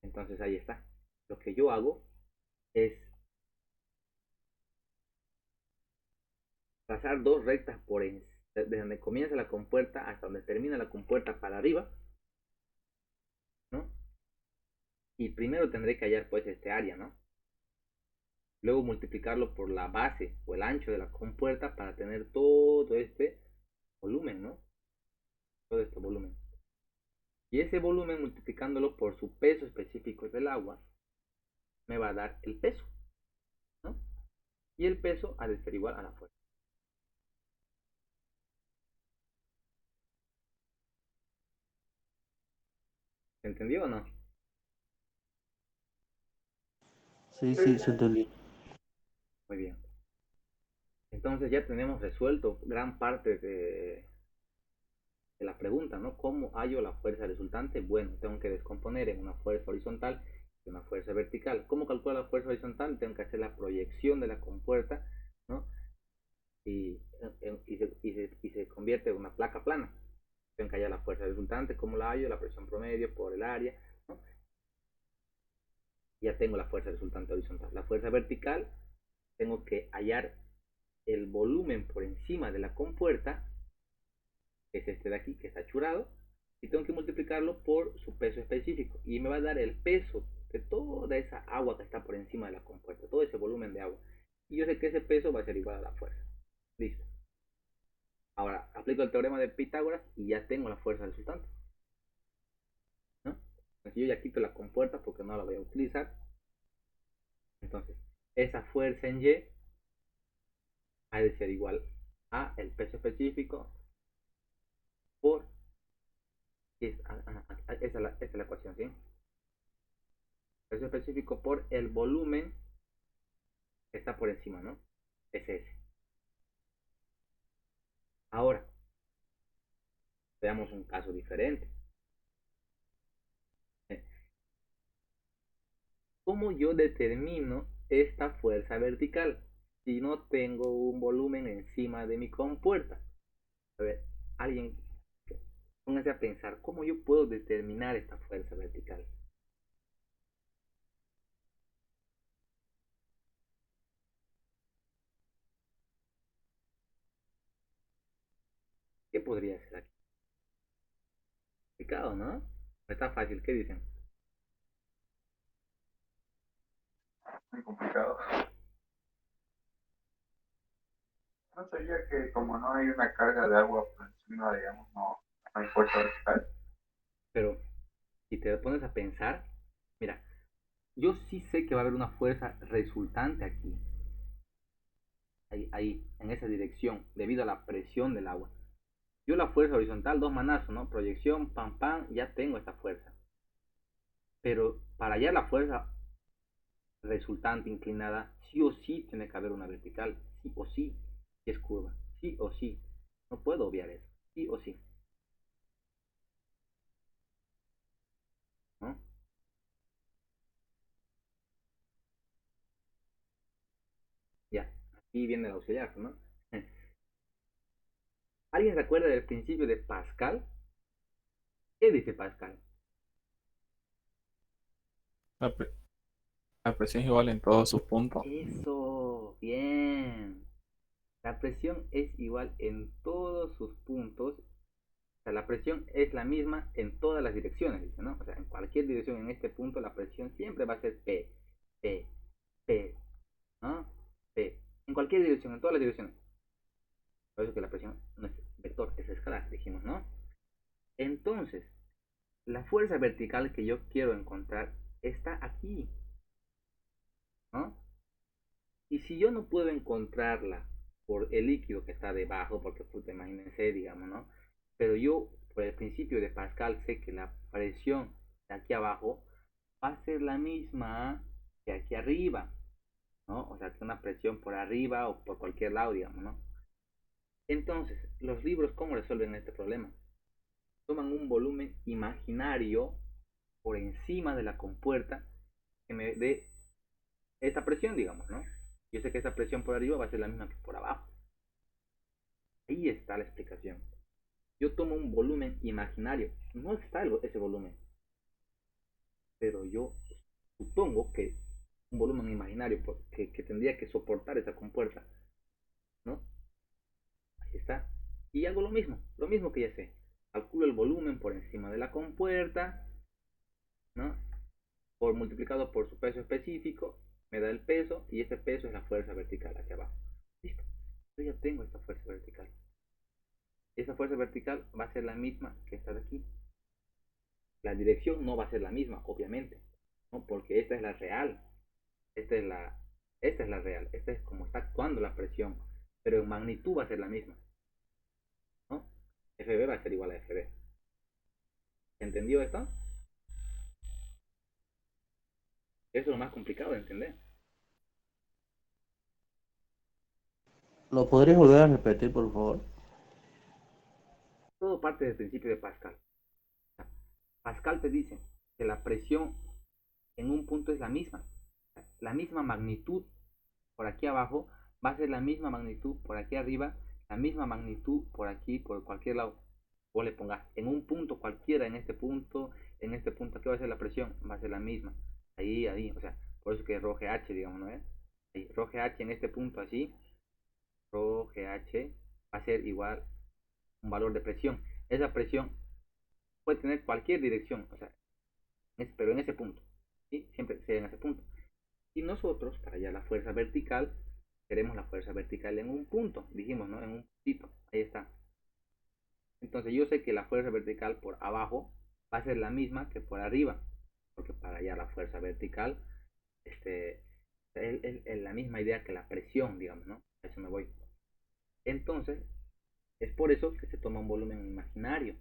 Entonces ahí está. Lo que yo hago es trazar dos rectas desde donde comienza la compuerta hasta donde termina la compuerta para arriba, ¿no? Y primero tendré que hallar pues este área, ¿no? Luego multiplicarlo por la base o el ancho de la compuerta para tener todo este volumen, ¿no? Todo este volumen. Y ese volumen multiplicándolo por su peso específico del agua me va a dar el peso, ¿no? Y el peso ha de ser igual a la fuerza. ¿Se entendió o no? Sí, sí, se entendió. Muy bien. Entonces ya tenemos resuelto gran parte de la pregunta, ¿no? ¿Cómo hallo la fuerza resultante? Bueno, tengo que descomponer en una fuerza horizontal y una fuerza vertical. ¿Cómo calculo la fuerza horizontal? Tengo que hacer la proyección de la compuerta, ¿no? Y se convierte en una placa plana. Tengo que hallar la fuerza resultante, ¿cómo la hallo? La presión promedio por el área, ¿no? Ya tengo la fuerza resultante horizontal. La fuerza vertical, tengo que hallar el volumen por encima de la compuerta, que es este de aquí, que está churado, y tengo que multiplicarlo por su peso específico. Y me va a dar el peso de toda esa agua que está por encima de la compuerta, todo ese volumen de agua. Y yo sé que ese peso va a ser igual a la fuerza. Listo. Ahora, aplico el teorema de Pitágoras y ya tengo la fuerza resultante, ¿no? Entonces yo ya quito la compuerta porque no la voy a utilizar. Entonces, esa fuerza en Y ha de ser igual a el peso específico por... esa es la ecuación, ¿sí? Peso específico por el volumen que está por encima, ¿no? Es ese. Ahora, veamos un caso diferente. ¿Cómo yo determino esta fuerza vertical si no tengo un volumen encima de mi compuerta? A ver, alguien, póngase a pensar, ¿cómo yo puedo determinar esta fuerza vertical? ¿Qué podría ser aquí? Complicado, ¿no? Está fácil, ¿qué dicen? Muy complicado. ¿No sería que como no hay una carga de agua por encima, digamos, no hay fuerza vertical? Pero si te pones a pensar, mira, yo sí sé que va a haber una fuerza resultante aquí, ahí, en esa dirección, debido a la presión del agua. Yo la fuerza horizontal, dos manazos, ¿no? Proyección, pam, pam, ya tengo esta fuerza. Pero para hallar la fuerza resultante inclinada, sí o sí tiene que haber una vertical, sí o sí, si es curva, sí o sí. No puedo obviar eso, sí o sí, ¿no? Ya, aquí viene el auxiliar, ¿no? ¿Alguien se acuerda del principio de Pascal? ¿Qué dice Pascal? La, pre- la presión es igual en todos sus puntos. Eso, bien. La presión es igual en todos sus puntos. O sea, la presión es la misma en todas las direcciones, dice, ¿no? O sea, en cualquier dirección en este punto la presión siempre va a ser P, P, P, ¿no? P. En cualquier dirección, en todas las direcciones. Por eso que la presión no es vector, es escalar, dijimos, ¿no? Entonces, la fuerza vertical que yo quiero encontrar está aquí, ¿no? Y si yo no puedo encontrarla por el líquido que está debajo, porque puta, imagínense, digamos, ¿no? Pero yo, por el principio de Pascal, sé que la presión de aquí abajo va a ser la misma que aquí arriba, ¿no? O sea, que una presión por arriba o por cualquier lado, digamos, ¿no? Entonces, los libros, ¿cómo resuelven este problema? Toman un volumen imaginario por encima de la compuerta que me dé esta presión, digamos, ¿no? Yo sé que esa presión por arriba va a ser la misma que por abajo. Ahí está la explicación. Yo tomo un volumen imaginario, no está ese volumen, pero yo supongo que un volumen imaginario que tendría que soportar esa compuerta, ¿no? Ahí está. Y hago lo mismo que ya sé. Calculo el volumen por encima de la compuerta, ¿no? Por multiplicado por su peso específico, me da el peso, y ese peso es la fuerza vertical aquí abajo. Listo. Yo ya tengo esta fuerza vertical. Esa fuerza vertical va a ser la misma que esta de aquí. La dirección no va a ser la misma, obviamente, ¿no? Porque esta es la real. Esta es la real. Esta es como está actuando la presión. Pero en magnitud va a ser la misma, ¿no? FB va a ser igual a FB. ¿Entendió esto? Eso es lo más complicado de entender. ¿Lo podrías volver a repetir, por favor? Todo parte del principio de Pascal. Pascal te dice que la presión en un punto es la misma. La misma magnitud por aquí abajo va a ser la misma magnitud por aquí arriba, la misma magnitud por aquí, por cualquier lado. Vos le pongas en un punto cualquiera, en este punto, aquí va a ser la presión, va a ser la misma. Ahí, o sea, por eso que rho GH, digamos, ¿no es? Ahí, rho GH en este punto así, rho GH va a ser igual un valor de presión. Esa presión puede tener cualquier dirección, o sea, pero en ese punto, ¿sí? Siempre sea en ese punto. Y nosotros, para hallar la fuerza vertical, queremos la fuerza vertical en un punto, dijimos, ¿no? En un puntito, ahí está. Entonces yo sé que la fuerza vertical por abajo va a ser la misma que por arriba, porque para hallar la fuerza vertical, es la misma idea que la presión, digamos, ¿no? A eso me voy. Entonces, es por eso que se toma un volumen imaginario.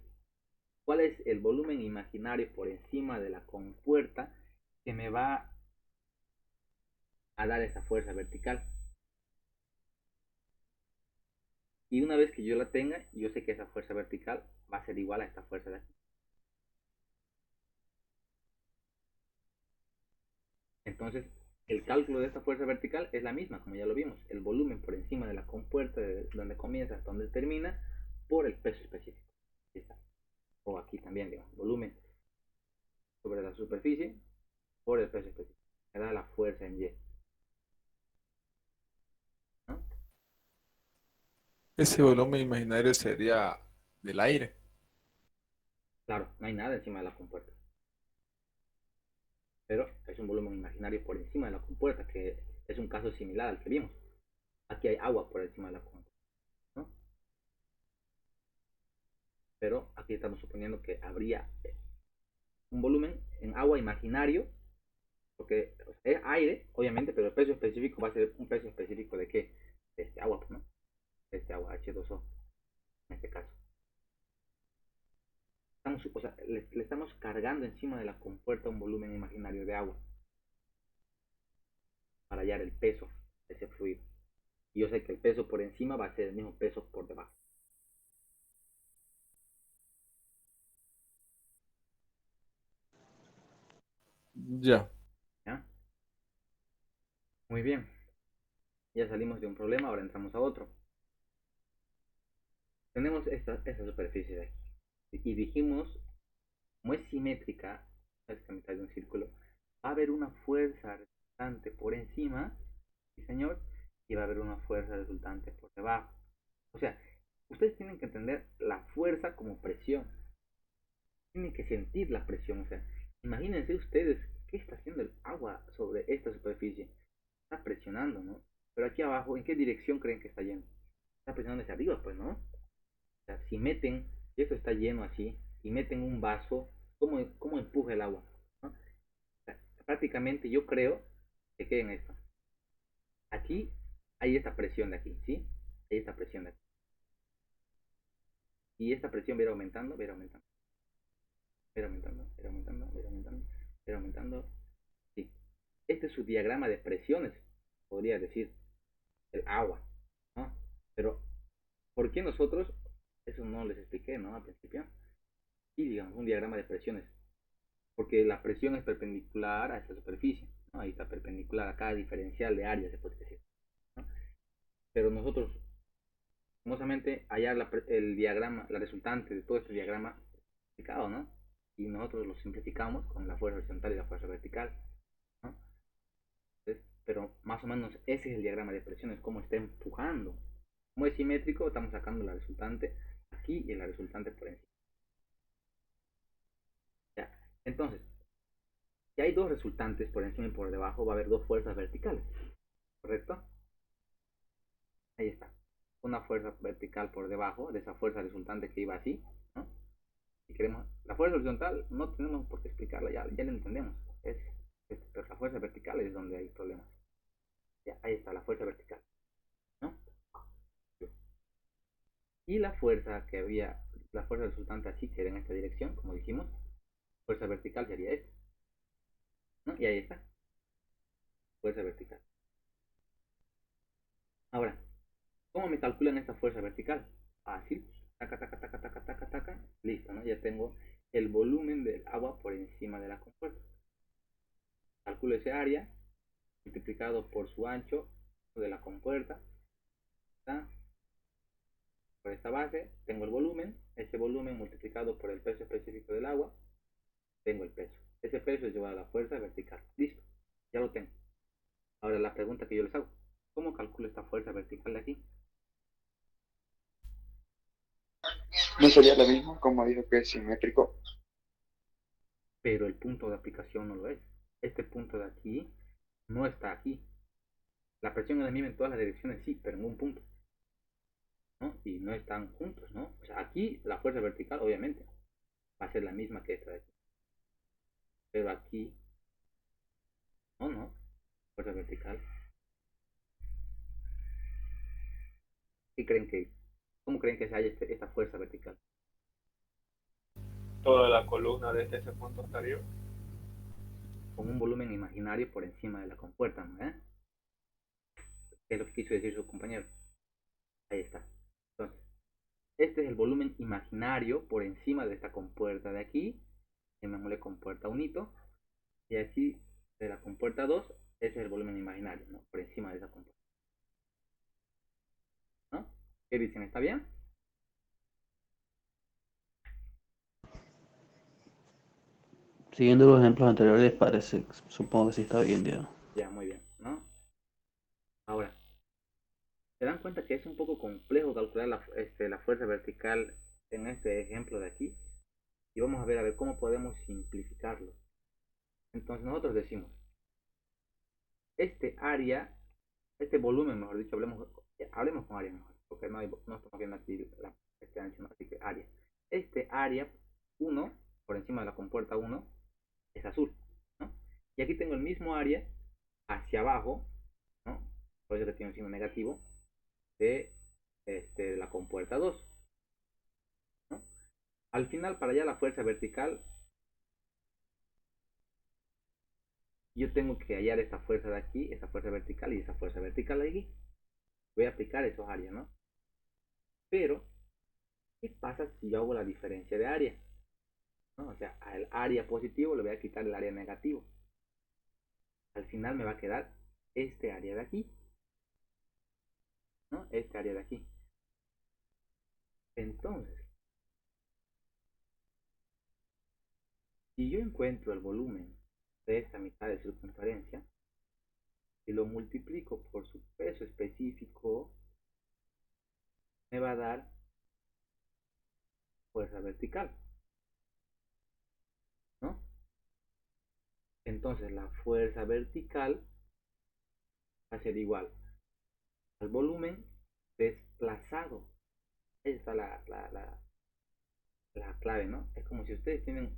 ¿Cuál es el volumen imaginario por encima de la compuerta que me va a dar esa fuerza vertical? Y una vez que yo la tenga, yo sé que esa fuerza vertical va a ser igual a esta fuerza de aquí. Entonces, el cálculo de esta fuerza vertical es la misma, como ya lo vimos. El volumen por encima de la compuerta, de donde comienza hasta donde termina, por el peso específico. Ahí está. O aquí también, digamos, volumen sobre la superficie por el peso específico. Me da la fuerza en Y, ¿no? Ese volumen imaginario sería del aire. Claro, no hay nada encima de la compuerta. Pero es un volumen imaginario por encima de la compuerta, que es un caso similar al que vimos. Aquí hay agua por encima de la compuerta, ¿no? Pero aquí estamos suponiendo que habría un volumen en agua imaginario, porque es aire, obviamente, pero el peso específico va a ser un peso específico de qué? De este agua, ¿no? De este agua H2O, en este caso. O sea, le estamos cargando encima de la compuerta un volumen imaginario de agua para hallar el peso de ese fluido. Y yo sé que el peso por encima va a ser el mismo peso por debajo. Ya. ¿Ya? Muy bien. Ya salimos de un problema, ahora entramos a otro. Tenemos esta superficie de aquí. Y dijimos, como es simétrica, esta mitad de un círculo, va a haber una fuerza resultante por encima, ¿sí, señor? Y va a haber una fuerza resultante por debajo. O sea, ustedes tienen que entender la fuerza como presión. Tienen que sentir la presión. O sea, imagínense ustedes qué está haciendo el agua sobre esta superficie. Está presionando, ¿no? Pero aquí abajo, ¿en qué dirección creen que está yendo? Está presionando hacia arriba, pues, ¿no? O sea, si meten, y esto está lleno así, y meten un vaso, ¿cómo empuja el agua? ¿No? O sea, prácticamente yo creo que queden esto. Aquí hay esta presión de aquí, ¿sí? Hay esta presión de aquí. Y esta presión va a ir aumentando, va a ir aumentando. Va a ir aumentando, va a ir aumentando, va a ir aumentando, va a ir aumentando. Sí. Este es su diagrama de presiones, podría decir, el agua, ¿no? Pero, ¿por qué nosotros? Eso no les expliqué, ¿no? Al principio. Y digamos, un diagrama de presiones. Porque la presión es perpendicular a esta superficie, ¿no? Ahí está perpendicular a cada diferencial de área, se puede decir, ¿no? Pero nosotros, famosamente, hallar el diagrama, la resultante de todo este diagrama simplificado, ¿no? Y nosotros lo simplificamos con la fuerza horizontal y la fuerza vertical, ¿no? Entonces, pero más o menos ese es el diagrama de presiones, cómo está empujando Como es simétrico, estamos sacando la resultante aquí y la resultante por encima. Ya. Entonces, si hay dos resultantes por encima y por debajo, va a haber dos fuerzas verticales. ¿Correcto? Ahí está. Una fuerza vertical por debajo de esa fuerza resultante que iba así, ¿no? Si queremos, la fuerza horizontal no tenemos por qué explicarla, ya la entendemos. Pero la fuerza vertical es donde hay problemas. Ya, ahí está la fuerza vertical, ¿no? Y la fuerza que había, la fuerza resultante así, que era en esta dirección, como dijimos, fuerza vertical sería esta, ¿no? Y ahí está, fuerza vertical. Ahora, ¿cómo me calculan esta fuerza vertical? Fácil, taca, taca, taca, taca, taca, taca, listo, ¿no? Ya tengo el volumen del agua por encima de la compuerta. Calculo ese área multiplicado por su ancho de la compuerta, ¿está? Por esta base tengo el volumen, ese volumen multiplicado por el peso específico del agua, tengo el peso. Ese peso es igual a la fuerza vertical. Listo, ya lo tengo. Ahora la pregunta que yo les hago, ¿cómo calculo esta fuerza vertical de aquí? ¿No sería lo mismo como dijo que es simétrico? Pero el punto de aplicación no lo es. Este punto de aquí no está aquí. La presión es la misma en todas las direcciones, sí, pero en un punto, ¿no? Y no están juntos, ¿no? O sea, aquí la fuerza vertical, obviamente, va a ser la misma que esta de aquí. Pero aquí, no, fuerza vertical. ¿Cómo creen que se halla esta fuerza vertical? Toda la columna desde ese punto hasta arriba. Con un volumen imaginario por encima de la compuerta, ¿no? ¿Qué es lo que quiso decir su compañero? Ahí está. Entonces, este es el volumen imaginario por encima de esta compuerta de aquí, llamémosle compuerta 1, y aquí de la compuerta 2, ese es el volumen imaginario, ¿no? Por encima de esa compuerta, ¿no? ¿Qué dicen? ¿Está bien? Siguiendo los ejemplos anteriores, parece, supongo que sí está bien, ya. Ya, muy bien, ¿no? Ahora, ¿se dan cuenta que es un poco complejo calcular la fuerza vertical en este ejemplo de aquí? Y vamos a ver cómo podemos simplificarlo. Entonces nosotros decimos, este área, este volumen, mejor dicho, hablemos con área mejor, porque no estamos viendo aquí este ancho, ¿no? Así que área. Este área 1, por encima de la compuerta 1, es azul, ¿no? Y aquí tengo el mismo área hacia abajo, ¿no? Por eso que tiene un signo negativo, de la compuerta 2, ¿no? Al final, para allá la fuerza vertical, yo tengo que hallar esta fuerza de aquí, esta fuerza vertical y esta fuerza vertical de aquí. Voy a aplicar esos áreas, ¿no? Pero, ¿qué pasa si yo hago la diferencia de área? ¿No? O sea, al área positivo le voy a quitar el área negativo. Al final me va a quedar este área de aquí, ¿no? Este área de aquí. Entonces, si yo encuentro el volumen de esta mitad de circunferencia y lo multiplico por su peso específico, me va a dar fuerza vertical, ¿no? Entonces la fuerza vertical va a ser igual al volumen desplazado. Ahí está la clave, ¿no? Es como si ustedes tienen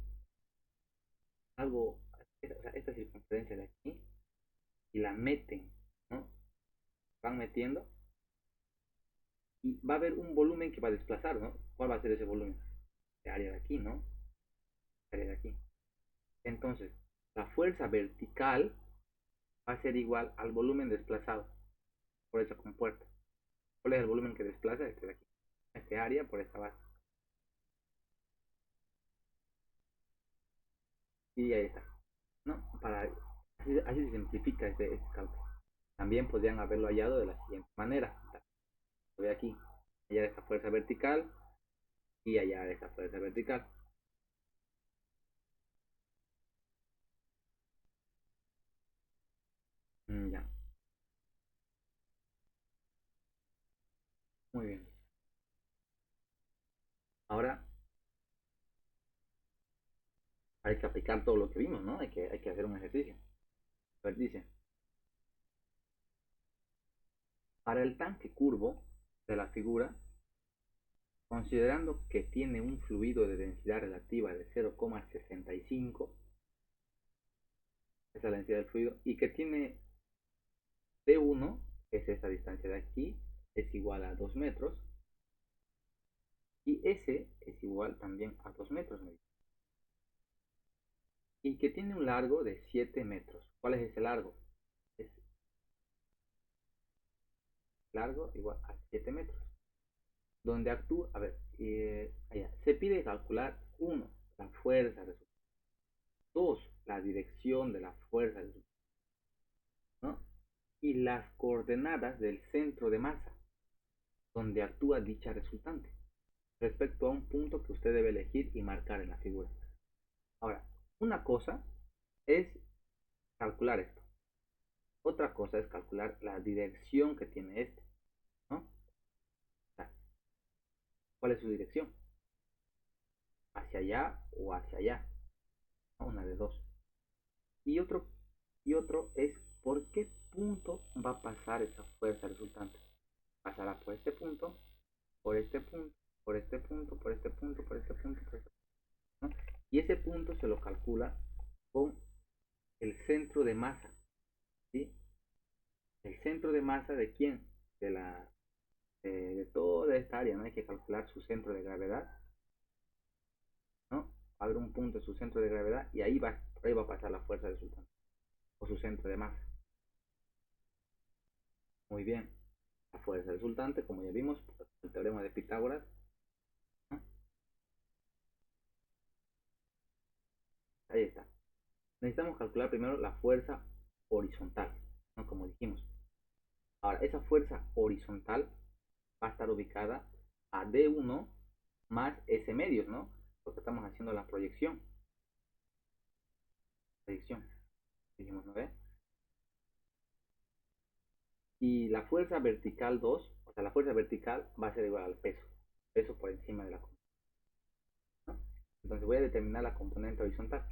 algo, o sea, esta circunferencia de aquí, y la meten, ¿no? Van metiendo y va a haber un volumen que va a desplazar, ¿no? ¿Cuál va a ser ese volumen? El área de aquí, ¿no? El área de aquí. Entonces, la fuerza vertical va a ser igual al volumen desplazado por esa compuerta. ¿Cuál es el volumen que desplaza? Este de aquí. Este área por esta base. Y ahí está, ¿no? Así se simplifica este cálculo. También podrían haberlo hallado de la siguiente manera. Voy aquí, hallar esta fuerza vertical y hallar esta fuerza vertical. Ya. Muy bien. Ahora hay que aplicar todo lo que vimos, ¿no? Hay que hacer un ejercicio. A ver, dice, para el tanque curvo de la figura, considerando que tiene un fluido de densidad relativa de 0,65, esa es la densidad del fluido, y que tiene D1, que es esta distancia de aquí, es igual a 2 metros, y S es igual también a 2 metros, y que tiene un largo de 7 metros. ¿Cuál es ese largo? Es largo igual a 7 metros. Donde actúa, a ver, allá, se pide calcular 1, la fuerza resultante, 2, la dirección de la fuerza resultante, ¿no? Y las coordenadas del centro de masa, donde actúa dicha resultante, respecto a un punto que usted debe elegir y marcar en la figura. Ahora, una cosa es calcular esto. Otra cosa es calcular la dirección que tiene este, ¿no? O sea, ¿cuál es su dirección? ¿Hacia allá o hacia allá? ¿No? Una de dos. Y otro es por qué punto va a pasar esa fuerza resultante. Pasará por este punto, por este punto, por este punto, por este punto, por este punto, por este punto, ¿no? Y ese punto se lo calcula con el centro de masa, ¿sí? El centro de masa de quién? De toda esta área, ¿no? Hay que calcular su centro de gravedad, ¿no? Abre un punto en su centro de gravedad y ahí va a pasar la fuerza resultante, o su centro de masa. Muy bien. La fuerza resultante, como ya vimos, el teorema de Pitágoras, ¿no? Ahí está. Necesitamos calcular primero la fuerza horizontal, ¿no? Como dijimos. Ahora, esa fuerza horizontal va a estar ubicada a D1 más S medios, ¿no? Porque estamos haciendo la proyección. Proyección. Dijimos, ¿no ve? Y la fuerza vertical 2, o sea, la fuerza vertical va a ser igual al peso. Peso por encima de la componente, ¿no? Entonces voy a determinar la componente horizontal.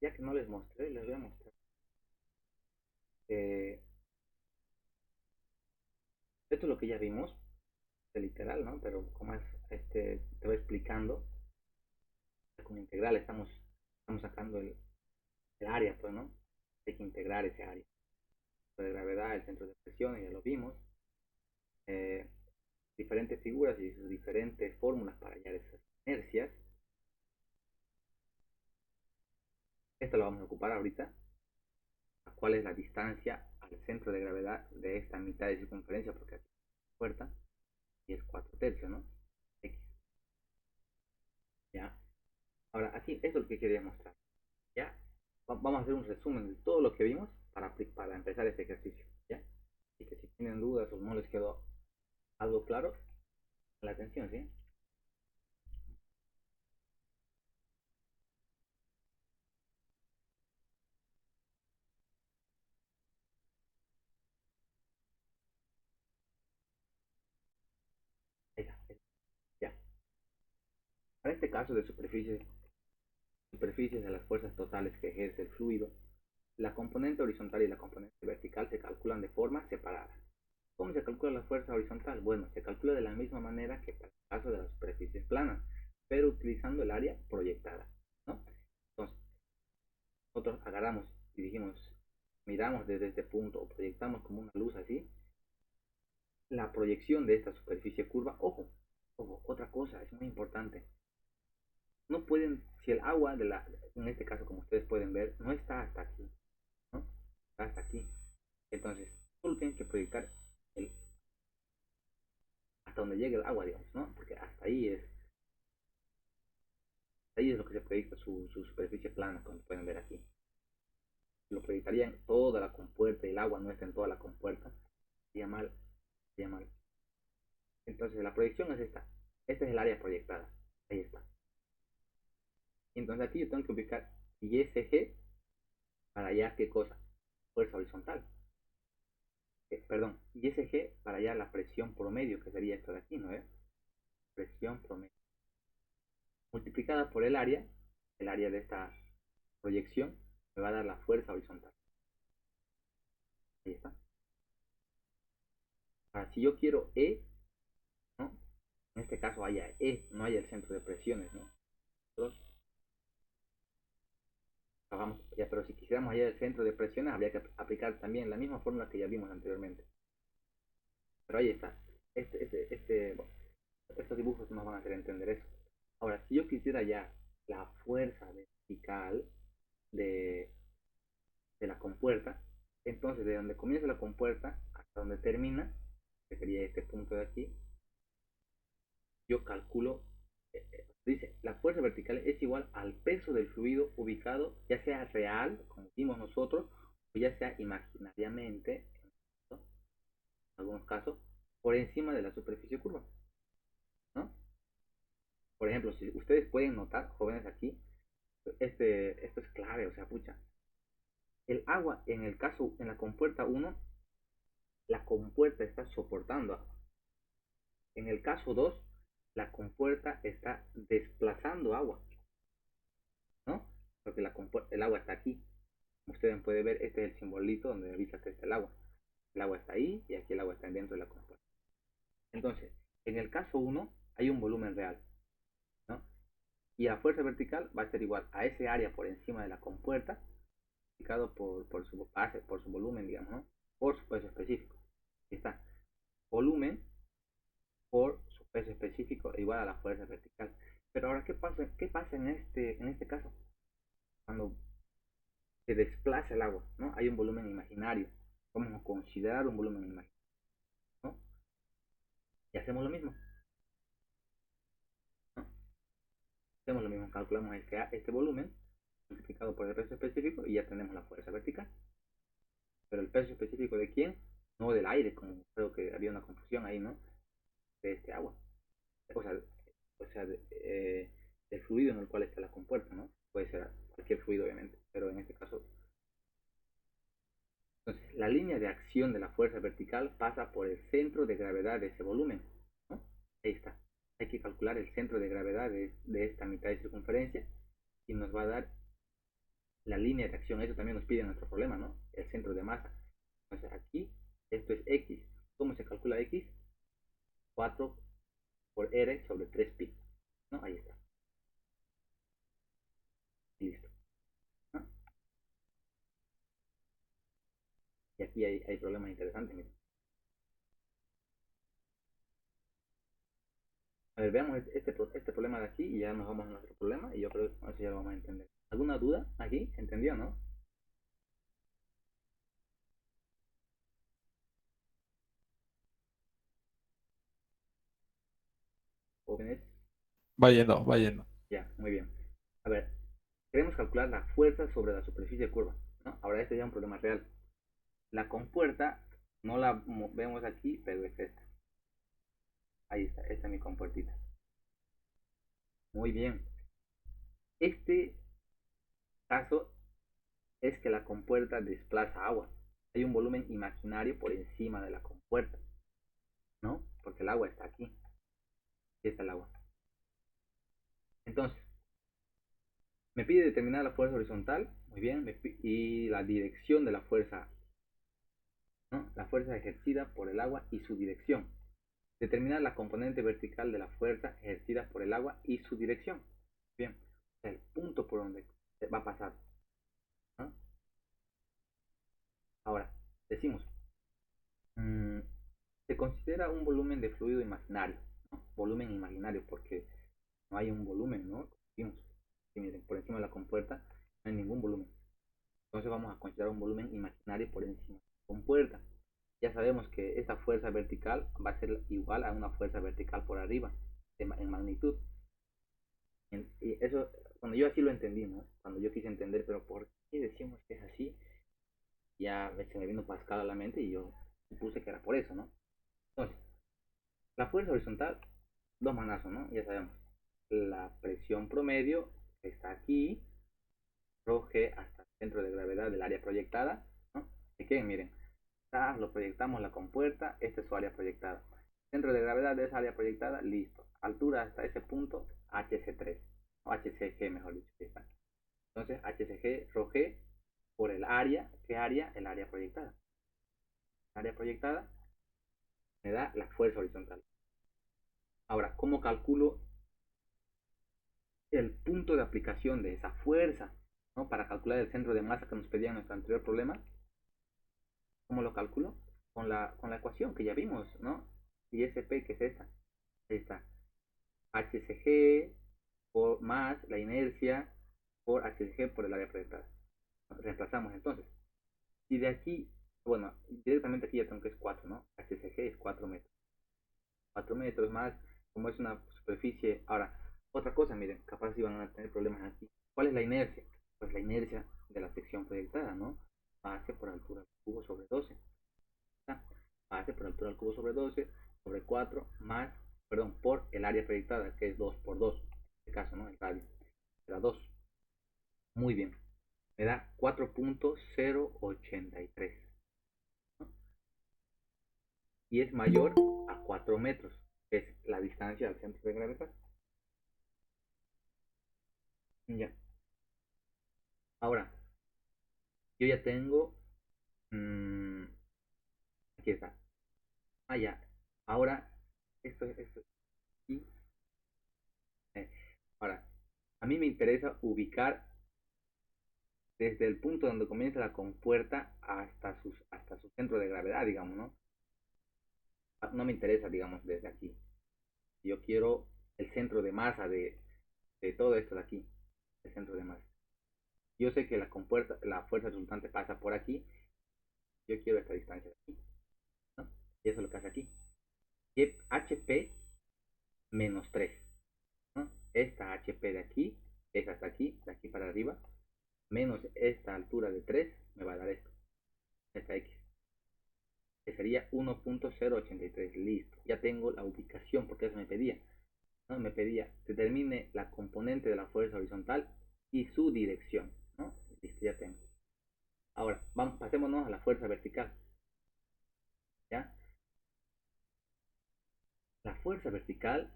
Ya que no les mostré, les voy a mostrar. Esto es lo que ya vimos, de literal, ¿no? Pero como es, te voy explicando, con integral estamos sacando el área, pues, ¿no? Hay que integrar ese área. El centro de gravedad, el centro de presión, ya lo vimos. Eh, Diferentes figuras y sus diferentes fórmulas para hallar esas inercias. Esto lo vamos a ocupar ahorita. ¿Cuál es la distancia al centro de gravedad de esta mitad de circunferencia? Porque aquí es puerta y es 4 tercios, ¿no? X. ¿Ya? Ahora, aquí, esto es lo que quería mostrar. ¿Ya? Vamos a hacer un resumen de todo lo que vimos para empezar este ejercicio. ¿Ya? Así que si tienen dudas o no les quedó algo claro, la atención, ¿sí? Ahí está, ya. Para este caso de superficies de las fuerzas totales que ejerce el fluido, la componente horizontal y la componente vertical se calculan de forma separada. ¿Cómo se calcula la fuerza horizontal? Bueno, se calcula de la misma manera que para el caso de las superficies planas, pero utilizando el área proyectada, ¿no? Entonces, nosotros agarramos y dijimos, miramos desde este punto o proyectamos como una luz así, la proyección de esta superficie curva, ojo, otra cosa, es muy importante. No pueden, si el agua en este caso como ustedes pueden ver, no está hasta aquí, ¿no? Está hasta aquí. Entonces, solo tienen que proyectar hasta donde llegue el agua, digamos, ¿no? Porque ahí es lo que se proyecta su superficie plana, como pueden ver aquí. Lo proyectarían toda la compuerta y el agua no está en toda la compuerta, sería mal, sería mal. Entonces la proyección es esta. Esta es el área proyectada. Ahí está. Y entonces aquí yo tengo que ubicar ISG para hallar qué cosa. Fuerza horizontal. perdón, y ese G para hallar la presión promedio, que sería esto de aquí, ¿no? Presión promedio. Multiplicada por el área de esta proyección, me va a dar la fuerza horizontal. Ahí está. Ahora, si yo quiero E, ¿no? En este caso haya E, no haya el centro de presiones, ¿no? Entonces, ya, pero si quisiéramos hallar el centro de presiones, habría que aplicar también la misma fórmula que ya vimos anteriormente. Pero ahí está. Bueno, estos dibujos nos van a hacer entender eso. Ahora, si yo quisiera hallar la fuerza vertical de la compuerta, entonces de donde comienza la compuerta hasta donde termina, que sería este punto de aquí, yo calculo, dice, la fuerza vertical es igual al peso del fluido ubicado, ya sea real, como vimos nosotros, o ya sea imaginariamente, en algunos casos, por encima de la superficie curva, ¿no? Por ejemplo, si ustedes pueden notar, jóvenes aquí, esto es clave, o sea, pucha, el agua en la compuerta 1, la compuerta está soportando agua. En el caso 2, la compuerta está desplazando agua, ¿no? Porque el agua está aquí. Como ustedes pueden ver, este es el simbolito donde avisa que está el agua. El agua está ahí y aquí el agua está dentro de la compuerta. Entonces, en el caso 1 hay un volumen real, ¿no? Y la fuerza vertical va a ser igual a ese área por encima de la compuerta, multiplicado por su base, por su volumen, digamos, ¿no? Por su peso específico. Aquí está. Volumen por su peso específico igual a la fuerza vertical. Pero ahora, ¿qué pasa en este caso? Cuando se desplaza el agua, ¿no? Hay un volumen imaginario. Vamos a considerar un volumen imaginario, ¿no? Y hacemos lo mismo, ¿no? Hacemos lo mismo, calculamos este volumen multiplicado por el peso específico y ya tenemos la fuerza vertical. Pero el peso específico ¿de quién? No del aire, como creo que había una confusión ahí, ¿no? De este agua. Del fluido en el cual está la compuerta, ¿no? Puede ser cualquier fluido, obviamente, pero en este caso. Entonces, la línea de acción de la fuerza vertical pasa por el centro de gravedad de ese volumen, ¿no? Ahí está. Hay que calcular el centro de gravedad de esta mitad de circunferencia y nos va a dar la línea de acción. Eso también nos pide en nuestro problema, ¿no? El centro de masa. Entonces, aquí, esto es X. ¿Cómo se calcula X? 4 por R sobre 3pi, ¿no? Ahí está. Listo. ¿No? Y aquí hay problemas interesantes, miren. A ver, veamos este problema de aquí y ya nos vamos a nuestro problema y yo creo que con eso ya lo vamos a entender. ¿Alguna duda aquí? ¿Entendió, no? ¿Jóvenes? Va yendo, va yendo. Ya, muy bien. A ver, queremos calcular la fuerza sobre la superficie curva, ¿no? Ahora este ya es un problema real. La compuerta no la vemos aquí, pero es esta. Ahí está, esta es mi compuertita. Muy bien. Este caso es que la compuerta desplaza agua. Hay un volumen imaginario por encima de la compuerta, ¿no? Porque el agua está aquí. Aquí está el agua. Entonces, me pide determinar la fuerza horizontal, muy bien, y la dirección de la fuerza, ¿no? La fuerza ejercida por el agua y su dirección. Determinar la componente vertical de la fuerza ejercida por el agua y su dirección. Bien, o sea, el punto por donde va a pasar, ¿no? Ahora, decimos, se considera un volumen de fluido imaginario, ¿no? Volumen imaginario, porque no hay un volumen, ¿no? Vimos, miren, por encima de la compuerta no hay ningún volumen. Entonces vamos a considerar un volumen imaginario por encima de la compuerta. Ya sabemos que esta fuerza vertical va a ser igual a una fuerza vertical por arriba, en magnitud. Y eso, cuando yo así lo entendí, ¿no? Cuando yo quise entender, pero ¿por qué decimos que es así? Ya se me vino Pascal a la mente y yo supuse que era por eso, ¿no? Entonces, la fuerza horizontal, dos manazos, ¿no? Ya sabemos. La presión promedio está aquí, rho G hasta el centro de gravedad del área proyectada, ¿no? ¿De qué? Miren, Lo proyectamos la compuerta, esta es su área proyectada. Centro de gravedad de esa área proyectada, listo. Altura hasta ese punto, HC3, o HCG mejor dicho, ahí está. Entonces, HCG, ρg, por el área, ¿qué área? El área proyectada. El área proyectada me da la fuerza horizontal. Ahora, ¿cómo calculo el punto de aplicación de esa fuerza? ¿No? Para calcular el centro de masa que nos pedía en nuestro anterior problema. ¿Cómo lo calculo? Con la ecuación que ya vimos, ¿no? ISP, que es esta. Ahí está. HCG por más la inercia por HCG por el área proyectada. Reemplazamos entonces. Y de aquí, bueno, directamente aquí ya tengo que es 4, ¿no? HCG es 4 metros. 4 metros más, como es una superficie. Ahora, otra cosa, miren, capaz iban a tener problemas aquí. ¿Cuál es la inercia? Pues la inercia de la sección proyectada, ¿no? Base por altura al cubo sobre 12. Base por altura al cubo sobre 12 sobre 4 más, perdón, por el área proyectada, que es 2 por 2. En este caso, ¿no? El radio. Era 2. Muy bien. Me da 4.083. ¿No? Y es mayor a 4 metros, que es la distancia al centro de gravedad. Ya. Ahora, yo ya tengo... aquí está. Ya. Ahora, esto aquí. Ahora, a mí me interesa ubicar desde el punto donde comienza la compuerta hasta su centro de gravedad, digamos, ¿no? No me interesa, digamos, desde aquí. Yo quiero el centro de masa de todo esto de aquí, el centro de masa. Yo sé que la compuerta, la fuerza resultante pasa por aquí. Yo quiero esta distancia de aquí, ¿no? Y eso es lo que hace aquí. Y HP menos 3, ¿no? Esta HP de aquí, es hasta aquí, de aquí para arriba, menos esta altura de 3, me va a dar esto, esta X, que sería 1.083. Listo, ya tengo la ubicación, porque eso me pedía, ¿no? Me pedía, determine la componente de la fuerza horizontal y su dirección, ¿no? Listo, ya tengo. Ahora, pasémonos a la fuerza vertical, ¿ya? La fuerza vertical,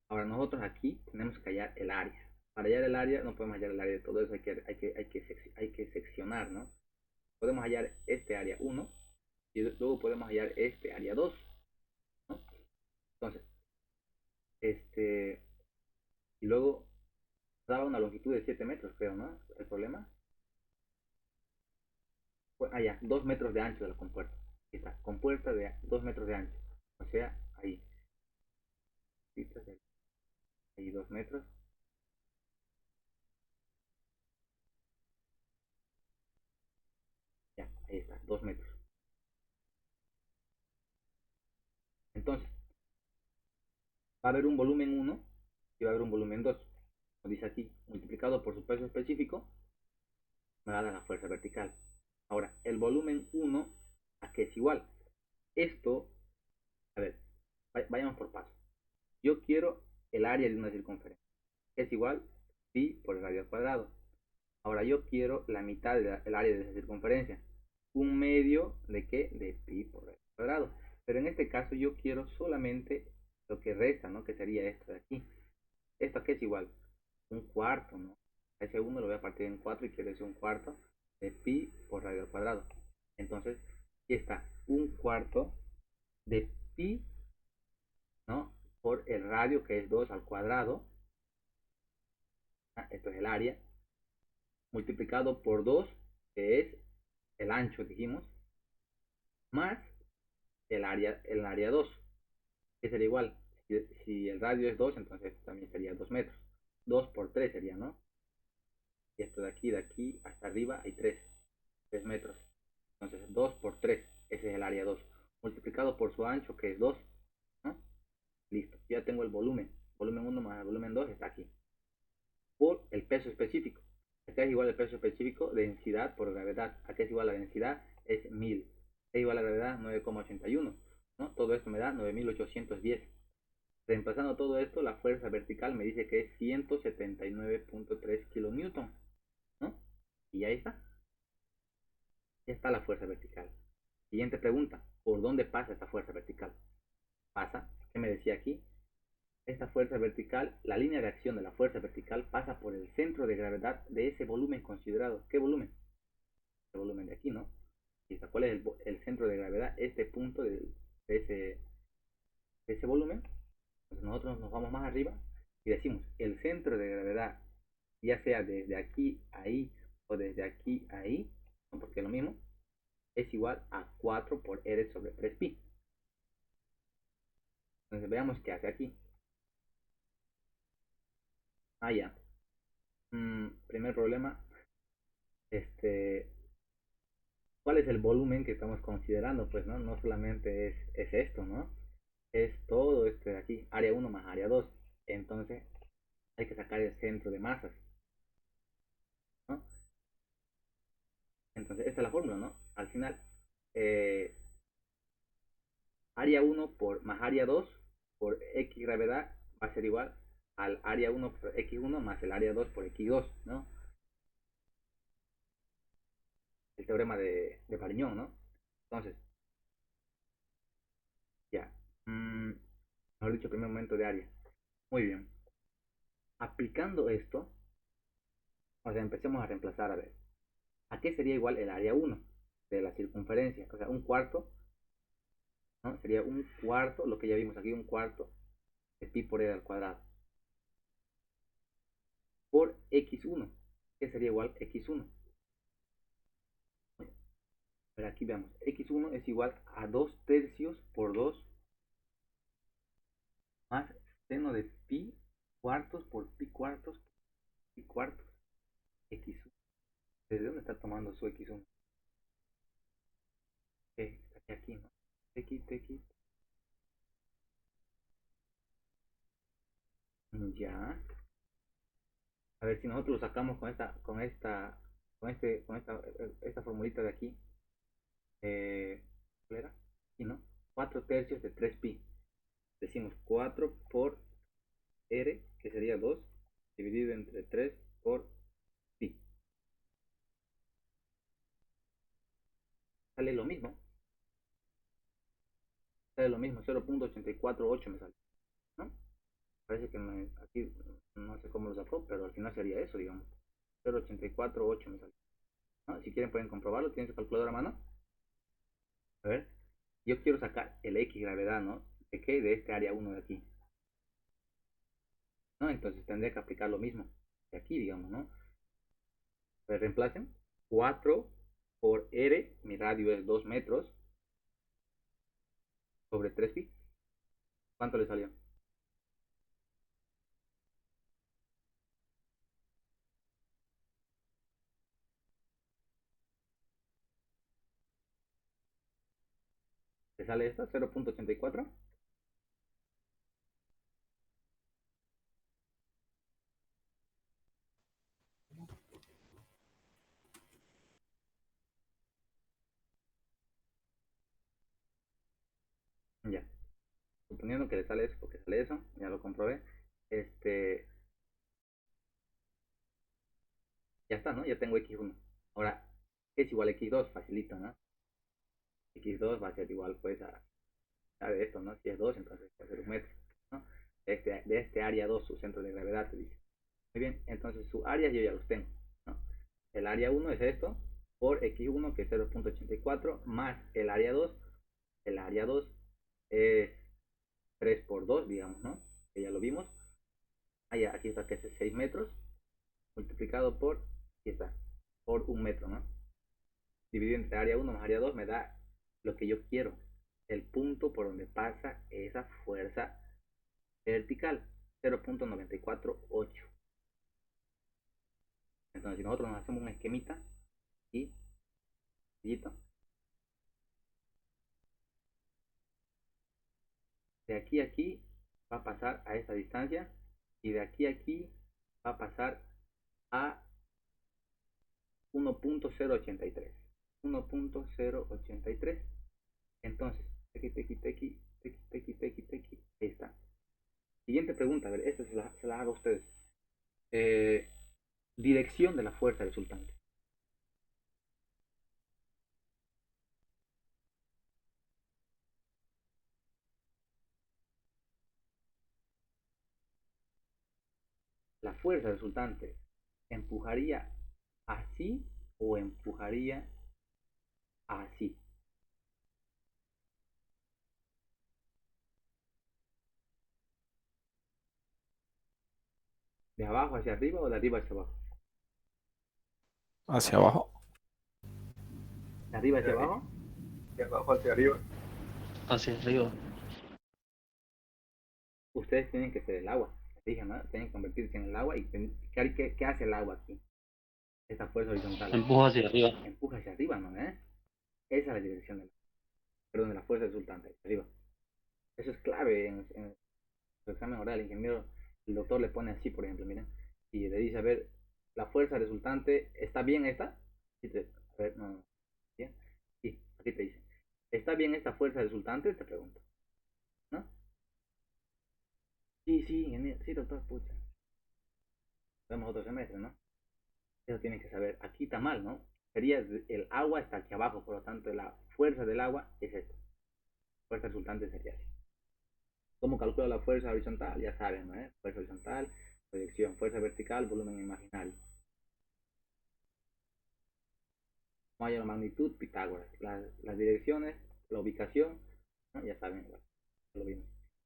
ahora nosotros aquí tenemos que hallar el área. Para hallar el área, no podemos hallar el área de todo eso, hay que seccionar, ¿no? Podemos hallar este área 1 y luego podemos hallar este área 2, ¿no? Entonces, y luego daba una longitud de 7 metros, creo, ¿no? El problema. Pues, ya, 2 metros de ancho de la compuerta. Aquí está, compuerta de 2 metros de ancho. O sea, ahí. Ahí 2 metros. Ya, ahí está, 2 metros. Entonces, va a haber un volumen 1 y va a haber un volumen 2. Como dice aquí, multiplicado por su peso específico, me va a dar la fuerza vertical. Ahora, el volumen 1, ¿a qué es igual? Esto, a ver, vayamos por paso. Yo quiero el área de una circunferencia, que es igual pi por el radio al cuadrado. Ahora yo quiero la mitad del área de esa circunferencia. Un medio de qué? De pi por radio al cuadrado. Pero en este caso yo quiero solamente lo que resta, ¿no? Que sería esto de aquí. ¿Esto a qué es igual? Un cuarto, ¿no? Ese 1 lo voy a partir en 4 y quiere decir un cuarto de pi por radio al cuadrado. Entonces, aquí está, un cuarto de pi, ¿no? Por el radio, que es 2 al cuadrado. Esto es el área. Multiplicado por 2, que es el ancho, dijimos. Más el área 2, que sería igual. Si el radio es 2, entonces también sería 2 metros. 2 por 3 sería, ¿no? Y esto de aquí hasta arriba hay 3 metros. Entonces 2 por 3, ese es el área 2. Multiplicado por su ancho, que es 2, ¿no? Listo, ya tengo el volumen. Volumen 1 más el volumen 2 está aquí. Por el peso específico. Acá es igual el peso específico, densidad por gravedad. Acá es igual la densidad, es 1000. Es igual a la gravedad, 9,81. ¿No? Todo esto me da 9810. Reemplazando todo esto, la fuerza vertical me dice que es 179.3 kilonewton, ¿no? Y ahí está. Ya está la fuerza vertical. Siguiente pregunta, ¿por dónde pasa esta fuerza vertical? Pasa, ¿qué me decía aquí? Esta fuerza vertical, la línea de acción de la fuerza vertical pasa por el centro de gravedad de ese volumen considerado. ¿Qué volumen? El volumen de aquí, ¿no? ¿Cuál es el centro de gravedad? Este punto de ese volumen. Entonces nosotros nos vamos más arriba y decimos el centro de gravedad, ya sea desde aquí a ahí o desde aquí a ahí, ¿no? Porque es lo mismo, es igual a 4 por R sobre 3pi. Entonces veamos qué hace aquí. Ya. Primer problema. ¿Cuál es el volumen que estamos considerando? Pues no solamente es esto, ¿no? Es todo esto de aquí, área 1 más área 2. Entonces hay que sacar el centro de masas, ¿no? Entonces esta es la fórmula, ¿no? Al final, área 1 más área 2 por X gravedad va a ser igual al área 1 por X1 más el área 2 por X2, ¿no? El teorema de Variñón, ¿no? Entonces, ya. Mejor dicho, primer momento de área. Muy bien. Aplicando esto, o sea, empecemos a reemplazar, a ver. ¿A qué sería igual el área 1 de la circunferencia? O sea, un cuarto, ¿no? Sería un cuarto, lo que ya vimos aquí, un cuarto de pi por r al cuadrado. Por x1, que sería igual x1. Pero aquí veamos, x1 es igual a 2 tercios por 2 más seno de pi cuartos por pi cuartos x1. ¿Desde dónde está tomando su x1? Está aquí, ¿no? X. Ya. A ver si nosotros lo sacamos esta formulita de aquí. ¿Cuál era? Aquí, ¿no? 4 tercios de 3pi. Decimos 4 por r, que sería 2, dividido entre 3 por pi. Sale lo mismo. 0.848 me sale, ¿no? Parece que aquí no sé cómo lo sacó, pero al final sería eso, digamos. 0.848 me sale, ¿no? Si quieren pueden comprobarlo. ¿Tienen su calculadora a mano? A ver. Yo quiero sacar el X gravedad, ¿no? ¿De qué? De este área 1 de aquí, ¿no? Entonces tendría que aplicar lo mismo de aquí, digamos, ¿no? Pues reemplacen 4 por R, mi radio es 2 metros, sobre 3pi. ¿Cuánto le salió? ¿Te sale esto? 0.84. Ya. Suponiendo que le sale eso, porque sale eso, ya lo comprobé. Ya está, ¿no? Ya tengo x1. Ahora, es igual a x2, facilito, ¿no? X2 va a ser igual, pues, de esto, ¿no? Si es 2, entonces va a ser 1 metro, ¿no? De este área 2, su centro de gravedad, te dice. Muy bien, entonces su área yo ya los tengo, ¿no? El área 1 es esto, por x1, que es 0.84, más el área 2. El área 2 es 3 por 2, digamos, ¿no? Que ya lo vimos. Aquí está, que es 6 metros, multiplicado por, aquí está, por 1 metro, ¿no? Dividido entre área 1 más área 2 me da lo que yo quiero, el punto por donde pasa esa fuerza vertical, 0.948. Entonces si nosotros nos hacemos un esquemita y de aquí a aquí va a pasar a esta distancia y de aquí a aquí va a pasar a 1.083. 1.083. Entonces, tequi, ahí está. Siguiente pregunta, a ver, esta se la hago a ustedes. Dirección de la fuerza resultante. la fuerza resultante empujaría así o empujaría así. ¿De abajo hacia arriba o de arriba hacia abajo? Hacia abajo. ¿De arriba hacia abajo? De abajo hacia arriba. Hacia arriba. Ustedes tienen que ser el agua. Dije, ¿no? Tienen que convertirse en el agua. ¿Y qué hace el agua aquí? Esta fuerza horizontal. Empuja hacia arriba. Empuja hacia arriba, ¿no? Esa es la dirección de la fuerza resultante, hacia arriba. Eso es clave en su examen oral. El doctor le pone así, por ejemplo, miren. Y le dice, a ver, la fuerza resultante, ¿está bien esta? A ver, no. ¿Sí? Sí, aquí te dice. ¿Está bien esta fuerza resultante? Te pregunto. ¿No? Sí, ingeniero. Sí, doctor, pucha. Vemos otro semestre, ¿no? Eso tienen que saber. Aquí está mal, ¿no? Sería el agua está aquí abajo, por lo tanto la fuerza del agua es esta. La fuerza resultante sería así. ¿Cómo calcula la fuerza horizontal? Ya saben, ¿no? Fuerza horizontal, proyección, fuerza vertical, volumen imaginario. Mayor magnitud, Pitágoras. Las direcciones, la ubicación, ¿no? Ya saben, igual, lo vimos.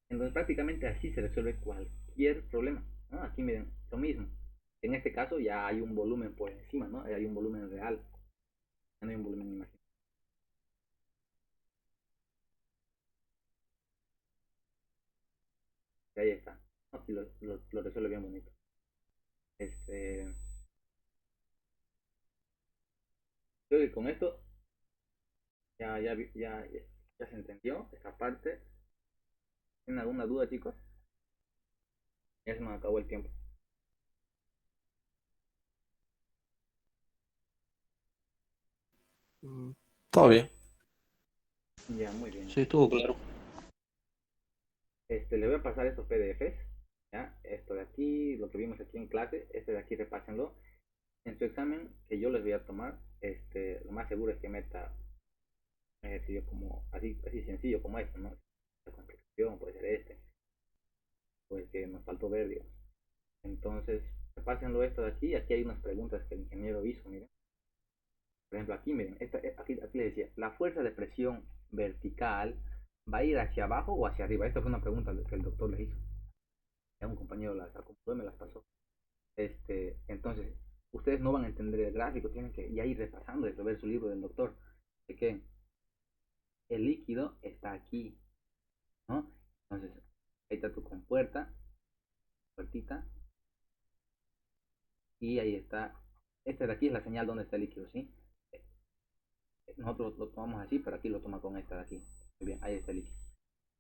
Entonces prácticamente así se resuelve cualquier problema, ¿no? Aquí miren, lo mismo. En este caso ya hay un volumen por encima, ¿no? Hay un volumen real, ya no hay un volumen imaginario. Y ahí está. ¿No? Y lo resuelve bien bonito. Creo que con esto ya se entendió esta parte. ¿Tienen alguna duda, chicos? Ya se nos acabó el tiempo. Todo bien. Ya, muy bien. Sí, estuvo claro. Le voy a pasar estos PDFs, ¿ya? Esto de aquí, lo que vimos aquí en clase, este de aquí repásenlo. En su examen que yo les voy a tomar, lo más seguro es que meta un ejercicio como así sencillo como este, ¿no? La complicación puede ser pues que nos faltó ver, digamos. Entonces, repásenlo esto de aquí. Aquí hay unas preguntas que el ingeniero hizo, miren. Por ejemplo, aquí, miren, aquí les decía, la fuerza de presión vertical va a ir hacia abajo o hacia arriba. Esta fue una pregunta que el doctor le hizo. Ya un compañero la sacó, me las pasó. Entonces, ustedes no van a entender el gráfico, tienen que ya ir repasando y ver su libro del doctor. De que el líquido está aquí, ¿no? Entonces, ahí está tu compuerta, puertita, y ahí está. Este de aquí es la señal donde está el líquido, ¿sí? Nosotros lo tomamos así, pero aquí lo toma con esta de aquí. Muy bien, ahí está el líquido.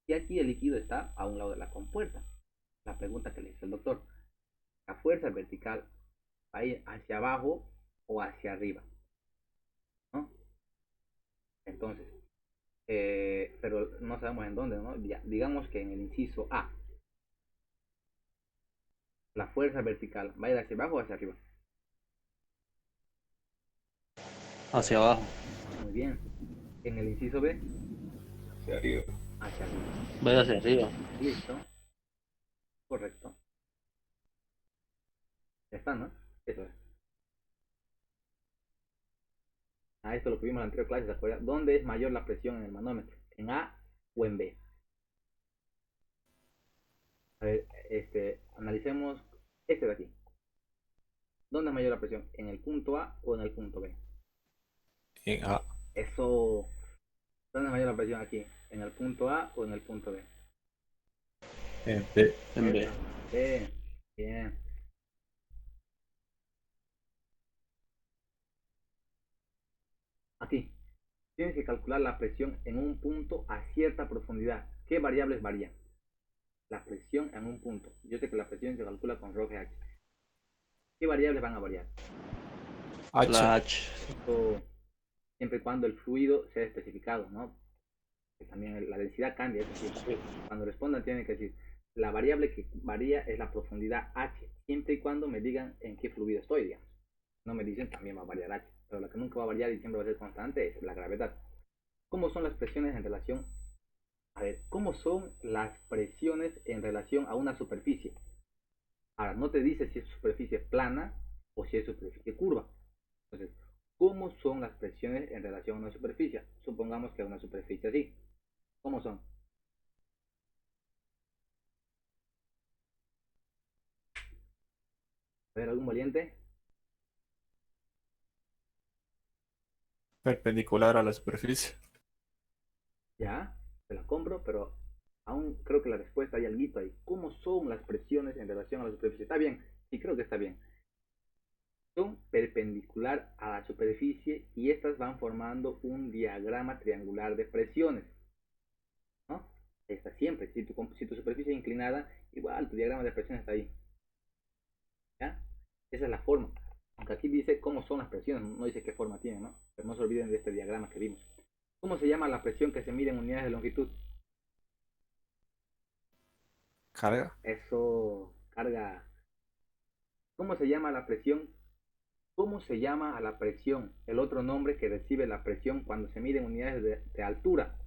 Y aquí el líquido está a un lado de la compuerta. La pregunta que le hizo el doctor. La fuerza vertical va a ir hacia abajo o hacia arriba, ¿no? Entonces, pero no sabemos en dónde, ¿no? Ya, digamos que en el inciso A, la fuerza vertical va a ir hacia abajo o hacia arriba. Hacia abajo. Muy bien. En el inciso B, Hacia arriba. hacia arriba. Vaya hacia arriba. Listo. Correcto. Ya está, ¿no? Eso es. A esto lo que vimos en la anterior clase, ¿se acuerdan? ¿Dónde es mayor la presión en el manómetro? ¿En A o en B? A ver, analicemos este de aquí. ¿Dónde es mayor la presión? ¿En el punto A o en el punto B? En A. Eso. ¿Dónde es mayor la presión aquí? ¿En el punto A o en el punto B? En B. En B. B. Bien. Aquí. Tienes que calcular la presión en un punto a cierta profundidad. ¿Qué variables varían? La presión en un punto. Yo sé que la presión se calcula con rho H. ¿Qué variables van a variar? H. La H. Esto, siempre y cuando el fluido sea especificado, ¿no? Que también la densidad cambia, es decir, cuando respondan tienen que decir, la variable que varía es la profundidad H, siempre y cuando me digan en qué fluido estoy, digamos. No me dicen también va a variar H, pero la que nunca va a variar y siempre va a ser constante es la gravedad. ¿Cómo son las presiones en relación? A ver, ¿cómo son las presiones en relación a una superficie? Ahora, no te dice si es superficie plana o si es superficie curva. Entonces, ¿cómo son las presiones en relación a una superficie? Supongamos que es una superficie así. ¿Cómo son? A ver, ¿algún valiente? Perpendicular a la superficie. Ya, te la compro, pero aún creo que la respuesta hay algo ahí. ¿Cómo son las presiones en relación a la superficie? ¿Está bien? Sí, creo que está bien. Son perpendicular a la superficie y estas van formando un diagrama triangular de presiones, ¿no? Está siempre. Si tu superficie es inclinada, igual tu diagrama de presiones está ahí. ¿Ya? Esa es la forma. Aunque aquí dice cómo son las presiones, no dice qué forma tienen, ¿no? Pero no se olviden de este diagrama que vimos. ¿Cómo se llama la presión que se mide en unidades de longitud? Carga. Eso, carga. ¿Cómo se llama la presión? ¿Cómo se llama a la presión? El otro nombre que recibe la presión cuando se mide en unidades de altura.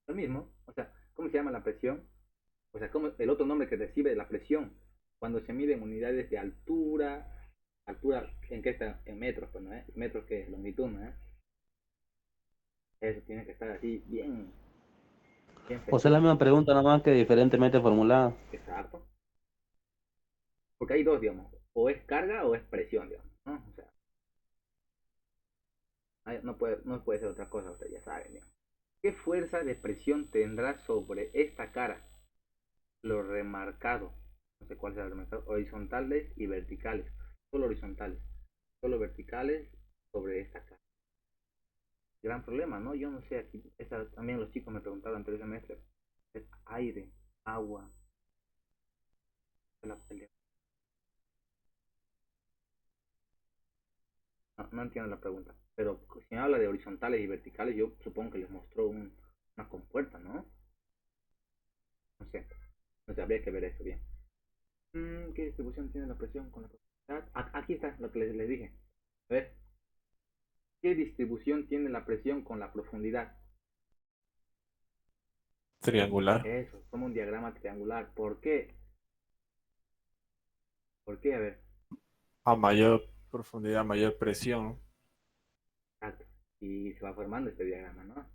Lo mismo, o sea, ¿cómo se llama la presión? O sea, ¿cómo, el otro nombre que recibe la presión cuando se mide en unidades de altura? Altura, ¿en qué está? En metros, pues, ¿no? Metros que es longitud, ¿no? Eso tiene que estar así, bien, bien O sea, la misma pregunta, nada más que diferentemente formulada. exacto. Porque hay dos, digamos, o es carga o es presión, digamos, ¿no? O sea, no puede ser otra cosa, ustedes ya saben, digamos. ¿Qué fuerza de presión tendrá sobre esta cara? Lo remarcado, no sé cuál será lo remarcado, horizontales y verticales, solo horizontales, solo verticales sobre esta cara. Gran problema, ¿no? Yo no sé, aquí, también los chicos me preguntaron antes del semestre, es aire, agua, no entiendo la pregunta, pero si me habla de horizontales y verticales, yo supongo que les mostró una compuerta, ¿no? No sé, no sé, habría que ver eso bien. ¿Qué distribución tiene la presión con la profundidad? Aquí está lo que les dije. A ver, ¿qué distribución tiene la presión con la profundidad? Triangular. Eso, como un diagrama triangular. ¿Por qué? ¿Por qué? A ver, A mayor profundidad, mayor presión. exacto. Y se va formando este diagrama, ¿no?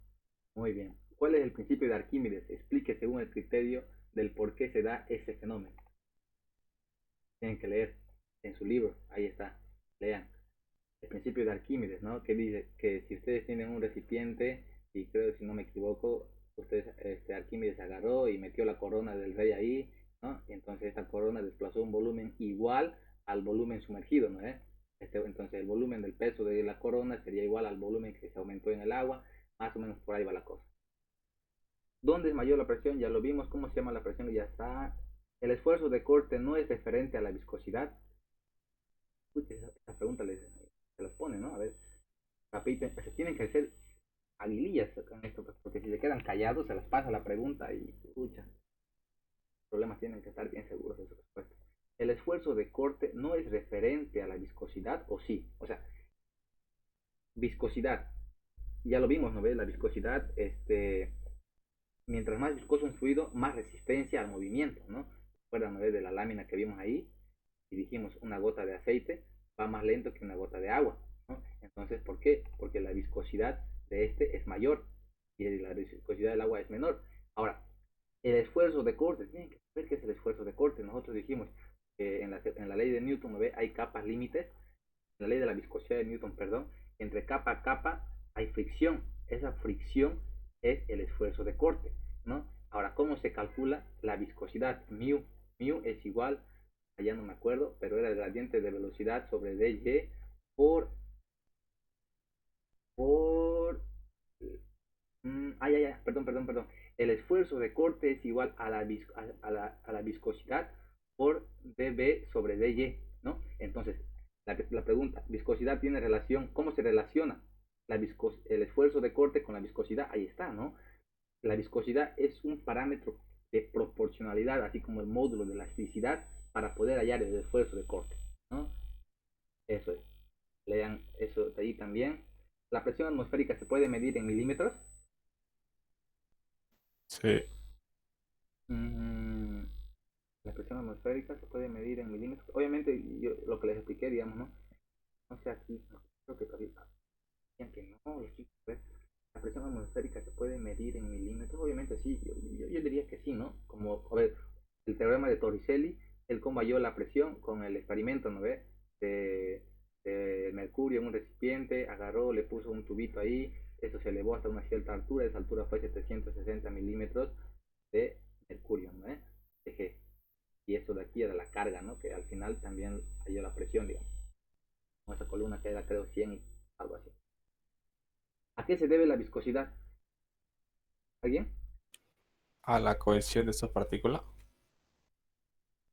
Muy bien. ¿Cuál es el principio de Arquímedes? Explique según el criterio del por qué se da ese fenómeno. Tienen que leer en su libro, ahí está, lean. El principio de Arquímedes, ¿no? Que dice que si ustedes tienen un recipiente, y creo si no me equivoco, ustedes, Arquímedes agarró y metió la corona del rey ahí, ¿no? Y entonces esta corona desplazó un volumen igual al volumen sumergido, ¿no? Entonces el volumen del peso de la corona sería igual al volumen que se aumentó en el agua, más o menos por ahí va la cosa. ¿Dónde es mayor la presión? Ya lo vimos. ¿Cómo se llama la presión? Ya está. El esfuerzo de corte no es referente a la viscosidad. Uy, esa pregunta se las pone, ¿no? A ver, rapidito, se tienen que hacer aguilillas con esto, porque si se quedan callados se las pasa la pregunta y escucha. Los problemas tienen que estar bien seguros de su respuesta. El esfuerzo de corte no es referente a la viscosidad, o sí. O sea, viscosidad. Ya lo vimos, ¿no ves? La viscosidad, mientras más viscoso un fluido, más resistencia al movimiento, ¿no? ¿Recuerdan, no ves, de la lámina que vimos ahí? Y dijimos, una gota de aceite va más lento que una gota de agua, ¿no? Entonces, ¿por qué? Porque la viscosidad de este es mayor y la viscosidad del agua es menor. Ahora, el esfuerzo de corte, tienen que saber qué es el esfuerzo de corte. Nosotros dijimos que en la ley de Newton, ¿no ve? Hay capas límites, en la ley de la viscosidad de Newton, perdón, entre capa a capa hay fricción. Esa fricción es el esfuerzo de corte, ¿no? Ahora, ¿cómo se calcula la viscosidad? Mu. Mu es igual, allá no me acuerdo, pero era el gradiente de velocidad sobre dy por por perdón. El esfuerzo de corte es igual a la viscosidad por dB sobre dy, ¿no? Entonces, la pregunta, ¿viscosidad tiene relación? ¿Cómo se relaciona el esfuerzo de corte con la viscosidad? Ahí está, ¿no? La viscosidad es un parámetro de proporcionalidad, así como el módulo de elasticidad, para poder hallar el esfuerzo de corte, ¿no? Eso es. Lean eso de ahí también. La presión atmosférica se puede medir en milímetros. Sí. Mm, la presión atmosférica se puede medir en milímetros. Obviamente, yo lo que les expliqué, digamos, ¿no? No sé aquí, no, creo que todavía decían que no, los chicos, pues, la presión atmosférica se puede medir en milímetros. Obviamente sí, yo diría que sí, ¿no? Como, a ver, el teorema de Torricelli, él cómo halló la presión con el experimento, ¿no ve? De mercurio en un recipiente, agarró, le puso un tubito ahí, eso se elevó hasta una cierta altura, esa altura fue 760 milímetros de mercurio, ¿no? Eje. Y esto de aquí era la carga, ¿no? Que al final también halló la presión, digamos. Con esa columna que era creo 100 y algo así. ¿A qué se debe la viscosidad? ¿Alguien? A la cohesión de estas partículas.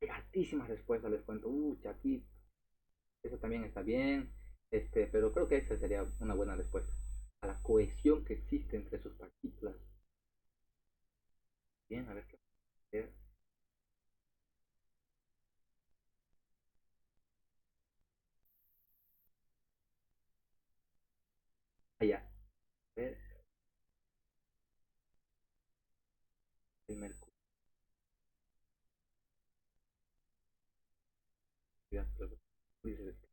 Hay altísimas respuestas, les cuento. Aquí, eso también está bien. Pero creo que esa sería una buena respuesta. A la cohesión que existe entre sus partículas. Bien, a ver qué hacer. Allá. A ver, el mercurio. Ya, pero el mercurio se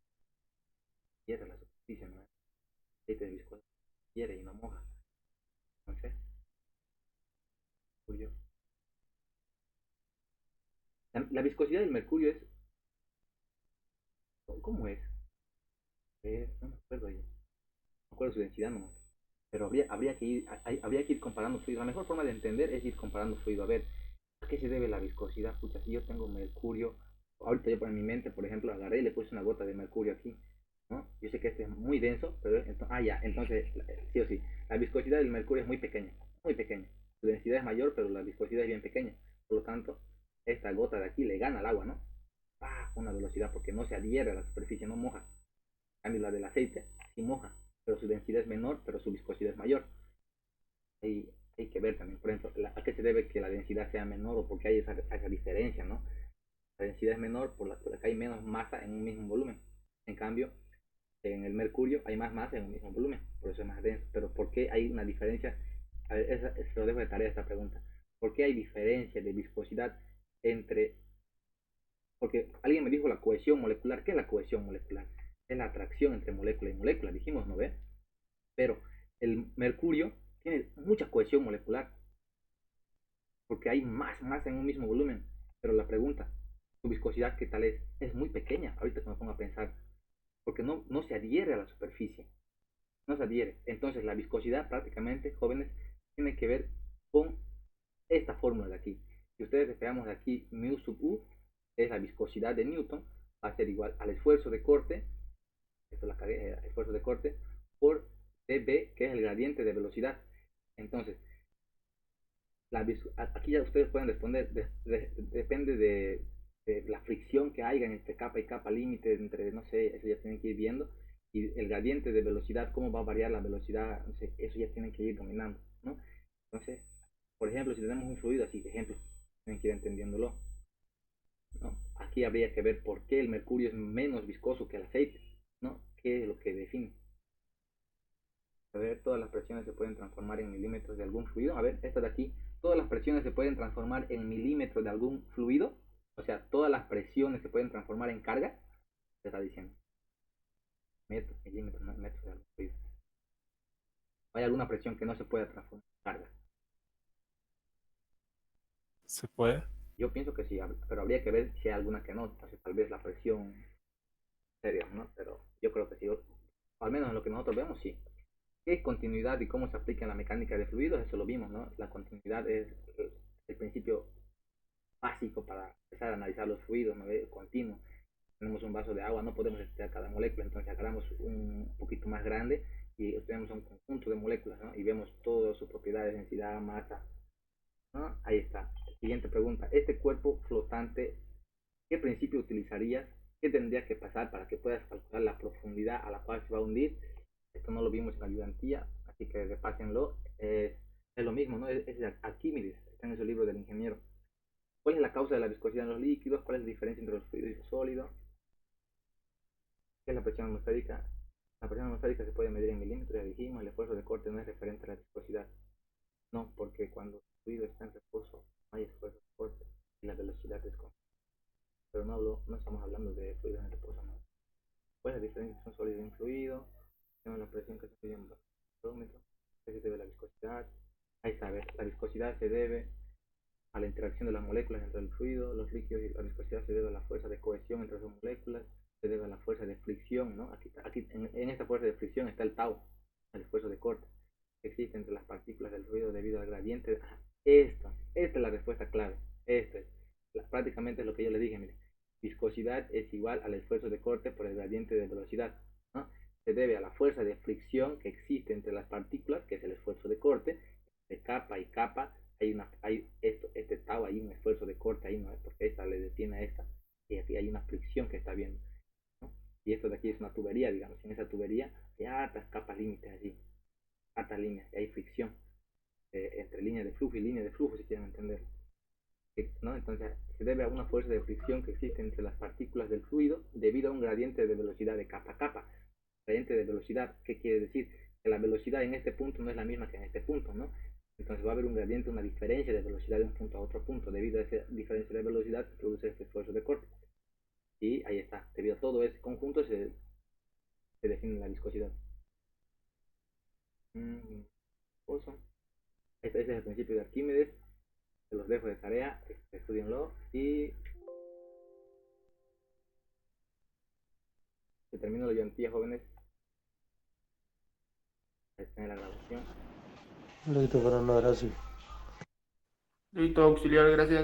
cierra la superficie, ¿no? Aceite de viscosa quiere y no moja. Entonces, mercurio. La viscosidad del mercurio es. ¿Cómo es? A ver, no me acuerdo ya. No me acuerdo su densidad nomás. Pero habría que ir comparando fluidos. La mejor forma de entender es ir comparando fluidos. A ver, ¿a qué se debe la viscosidad? Puta, si yo tengo mercurio, ahorita yo en mi mente, por ejemplo, agarré y le puse una gota de mercurio aquí, ¿no? Yo sé que este es muy denso, pero ya, entonces, sí o sí, la viscosidad del mercurio es muy pequeña, muy pequeña. Su densidad es mayor, pero la viscosidad es bien pequeña. Por lo tanto, esta gota de aquí le gana al agua, ¿no? Una velocidad porque no se adhiere a la superficie, no moja. En cambio, la del aceite sí moja, pero su densidad es menor, pero su viscosidad es mayor. Hay, hay que ver también, por ejemplo, a qué se debe que la densidad sea menor o porque hay esa diferencia, ¿no? La densidad es menor por la que hay menos masa en un mismo volumen. En cambio, en el mercurio hay más masa en un mismo volumen, por eso es más denso. Pero ¿por qué hay una diferencia? A ver, se lo dejo de tarea esta pregunta. ¿Por qué hay diferencia de viscosidad entre... Porque alguien me dijo la cohesión molecular. ¿Qué es la cohesión molecular? Es la atracción entre molécula y molécula, dijimos, ¿no ve? Pero el mercurio tiene mucha cohesión molecular porque hay más masa en un mismo volumen. Pero la pregunta, su viscosidad, ¿qué tal es? Es muy pequeña, ahorita que me pongo a pensar, porque no se adhiere a la superficie, no se adhiere. Entonces la viscosidad prácticamente, jóvenes, tiene que ver con esta fórmula de aquí. Si ustedes despegamos de aquí, mu sub u, es la viscosidad de Newton, va a ser igual al esfuerzo de corte, esto la cagué, esfuerzo de corte, por dB, que es el gradiente de velocidad. Entonces, aquí ya ustedes pueden responder, depende de la fricción que haya entre capa y capa límite, entre, no sé, eso ya tienen que ir viendo, y el gradiente de velocidad, cómo va a variar la velocidad, no sé, eso ya tienen que ir dominando, ¿no? Entonces, por ejemplo, si tenemos un fluido así, de ejemplo, tienen que ir entendiéndolo, ¿no? Aquí habría que ver por qué el mercurio es menos viscoso que el aceite, ¿no? ¿Qué es lo que define? A ver, todas las presiones se pueden transformar en milímetros de algún fluido. A ver, esta de aquí, todas las presiones se pueden transformar en milímetros de algún fluido. O sea, todas las presiones se pueden transformar en carga. Se está diciendo. Metros, milímetros, no, metros de algún fluido. ¿Hay alguna presión que no se pueda transformar en carga? ¿Se puede? Yo pienso que sí, pero habría que ver si hay alguna que no. Entonces, tal vez la presión seria, ¿no? Pero yo creo que sí. Al menos en lo que nosotros vemos, sí. ¿Qué es continuidad y cómo se aplica en la mecánica de fluidos? Eso lo vimos, ¿no? La continuidad es el principio básico para empezar a analizar los fluidos, ¿no? Continuo. Tenemos un vaso de agua, no podemos estudiar cada molécula, entonces agarramos un poquito más grande y tenemos un conjunto de moléculas, ¿no? Y vemos todas sus propiedades, densidad, masa, ¿no? Ahí está. Siguiente pregunta. Este cuerpo flotante, ¿qué principio utilizarías? ¿Qué tendría que pasar para que puedas calcular la profundidad a la cual se va a hundir? Esto no lo vimos en la ayudantía, así que repásenlo. Es lo mismo, ¿no? Es de Arquímedes, está en ese libro del ingeniero. ¿Cuál es la causa de la viscosidad en los líquidos? ¿Cuál es la diferencia entre los fluidos y los sólidos? ¿Qué es la presión atmosférica? La presión atmosférica se puede medir en milímetros, ya dijimos. El esfuerzo de corte no es referente a la viscosidad. No, porque cuando fluido está en reposo, no hay esfuerzo de corte y la velocidad es constante. Pero no estamos hablando de fluido en reposo, no. Pues las diferencias son sólido y un fluido, tenemos la presión que se mide en barómetro, que se debe a la viscosidad. Ahí está, a ver, la viscosidad se debe a la interacción de las moléculas dentro del fluido, los líquidos, y la viscosidad se debe a la fuerza de cohesión entre sus moléculas, se debe a la fuerza de fricción, ¿no? Aquí en esta fuerza de fricción está el tau, el esfuerzo de corte, que existe entre las partículas del fluido debido al gradiente. Esta es la respuesta clave. Prácticamente es lo que yo le dije, mire. Viscosidad es igual al esfuerzo de corte por el gradiente de velocidad, ¿no? Se debe a la fuerza de fricción que existe entre las partículas, que es el esfuerzo de corte, de capa y capa. Este tau, hay un esfuerzo de corte ahí, ¿no? Porque esta le detiene a esta, y aquí hay una fricción que está viendo, ¿no? Y esto de aquí es una tubería, digamos. En esa tubería hay hartas capas límites allí, hartas líneas, y hay fricción entre línea de flujo y línea de flujo, si quieren entender, ¿no? Entonces se debe a una fuerza de fricción que existe entre las partículas del fluido debido a un gradiente de velocidad de capa a capa. Gradiente de velocidad, ¿qué quiere decir? Que la velocidad en este punto no es la misma que en este punto, ¿no? Entonces va a haber un gradiente, una diferencia de velocidad de un punto a otro punto. Debido a esa diferencia de velocidad se produce este esfuerzo de corte. Y ahí está. Debido a todo ese conjunto se define la viscosidad. Este es el principio de Arquímedes. Se los dejo de tarea. Estudienlo. Y se termina la ayudantía, jóvenes. Ahí está en la grabación. Listo, Fernando, gracias. Listo, auxiliar, gracias.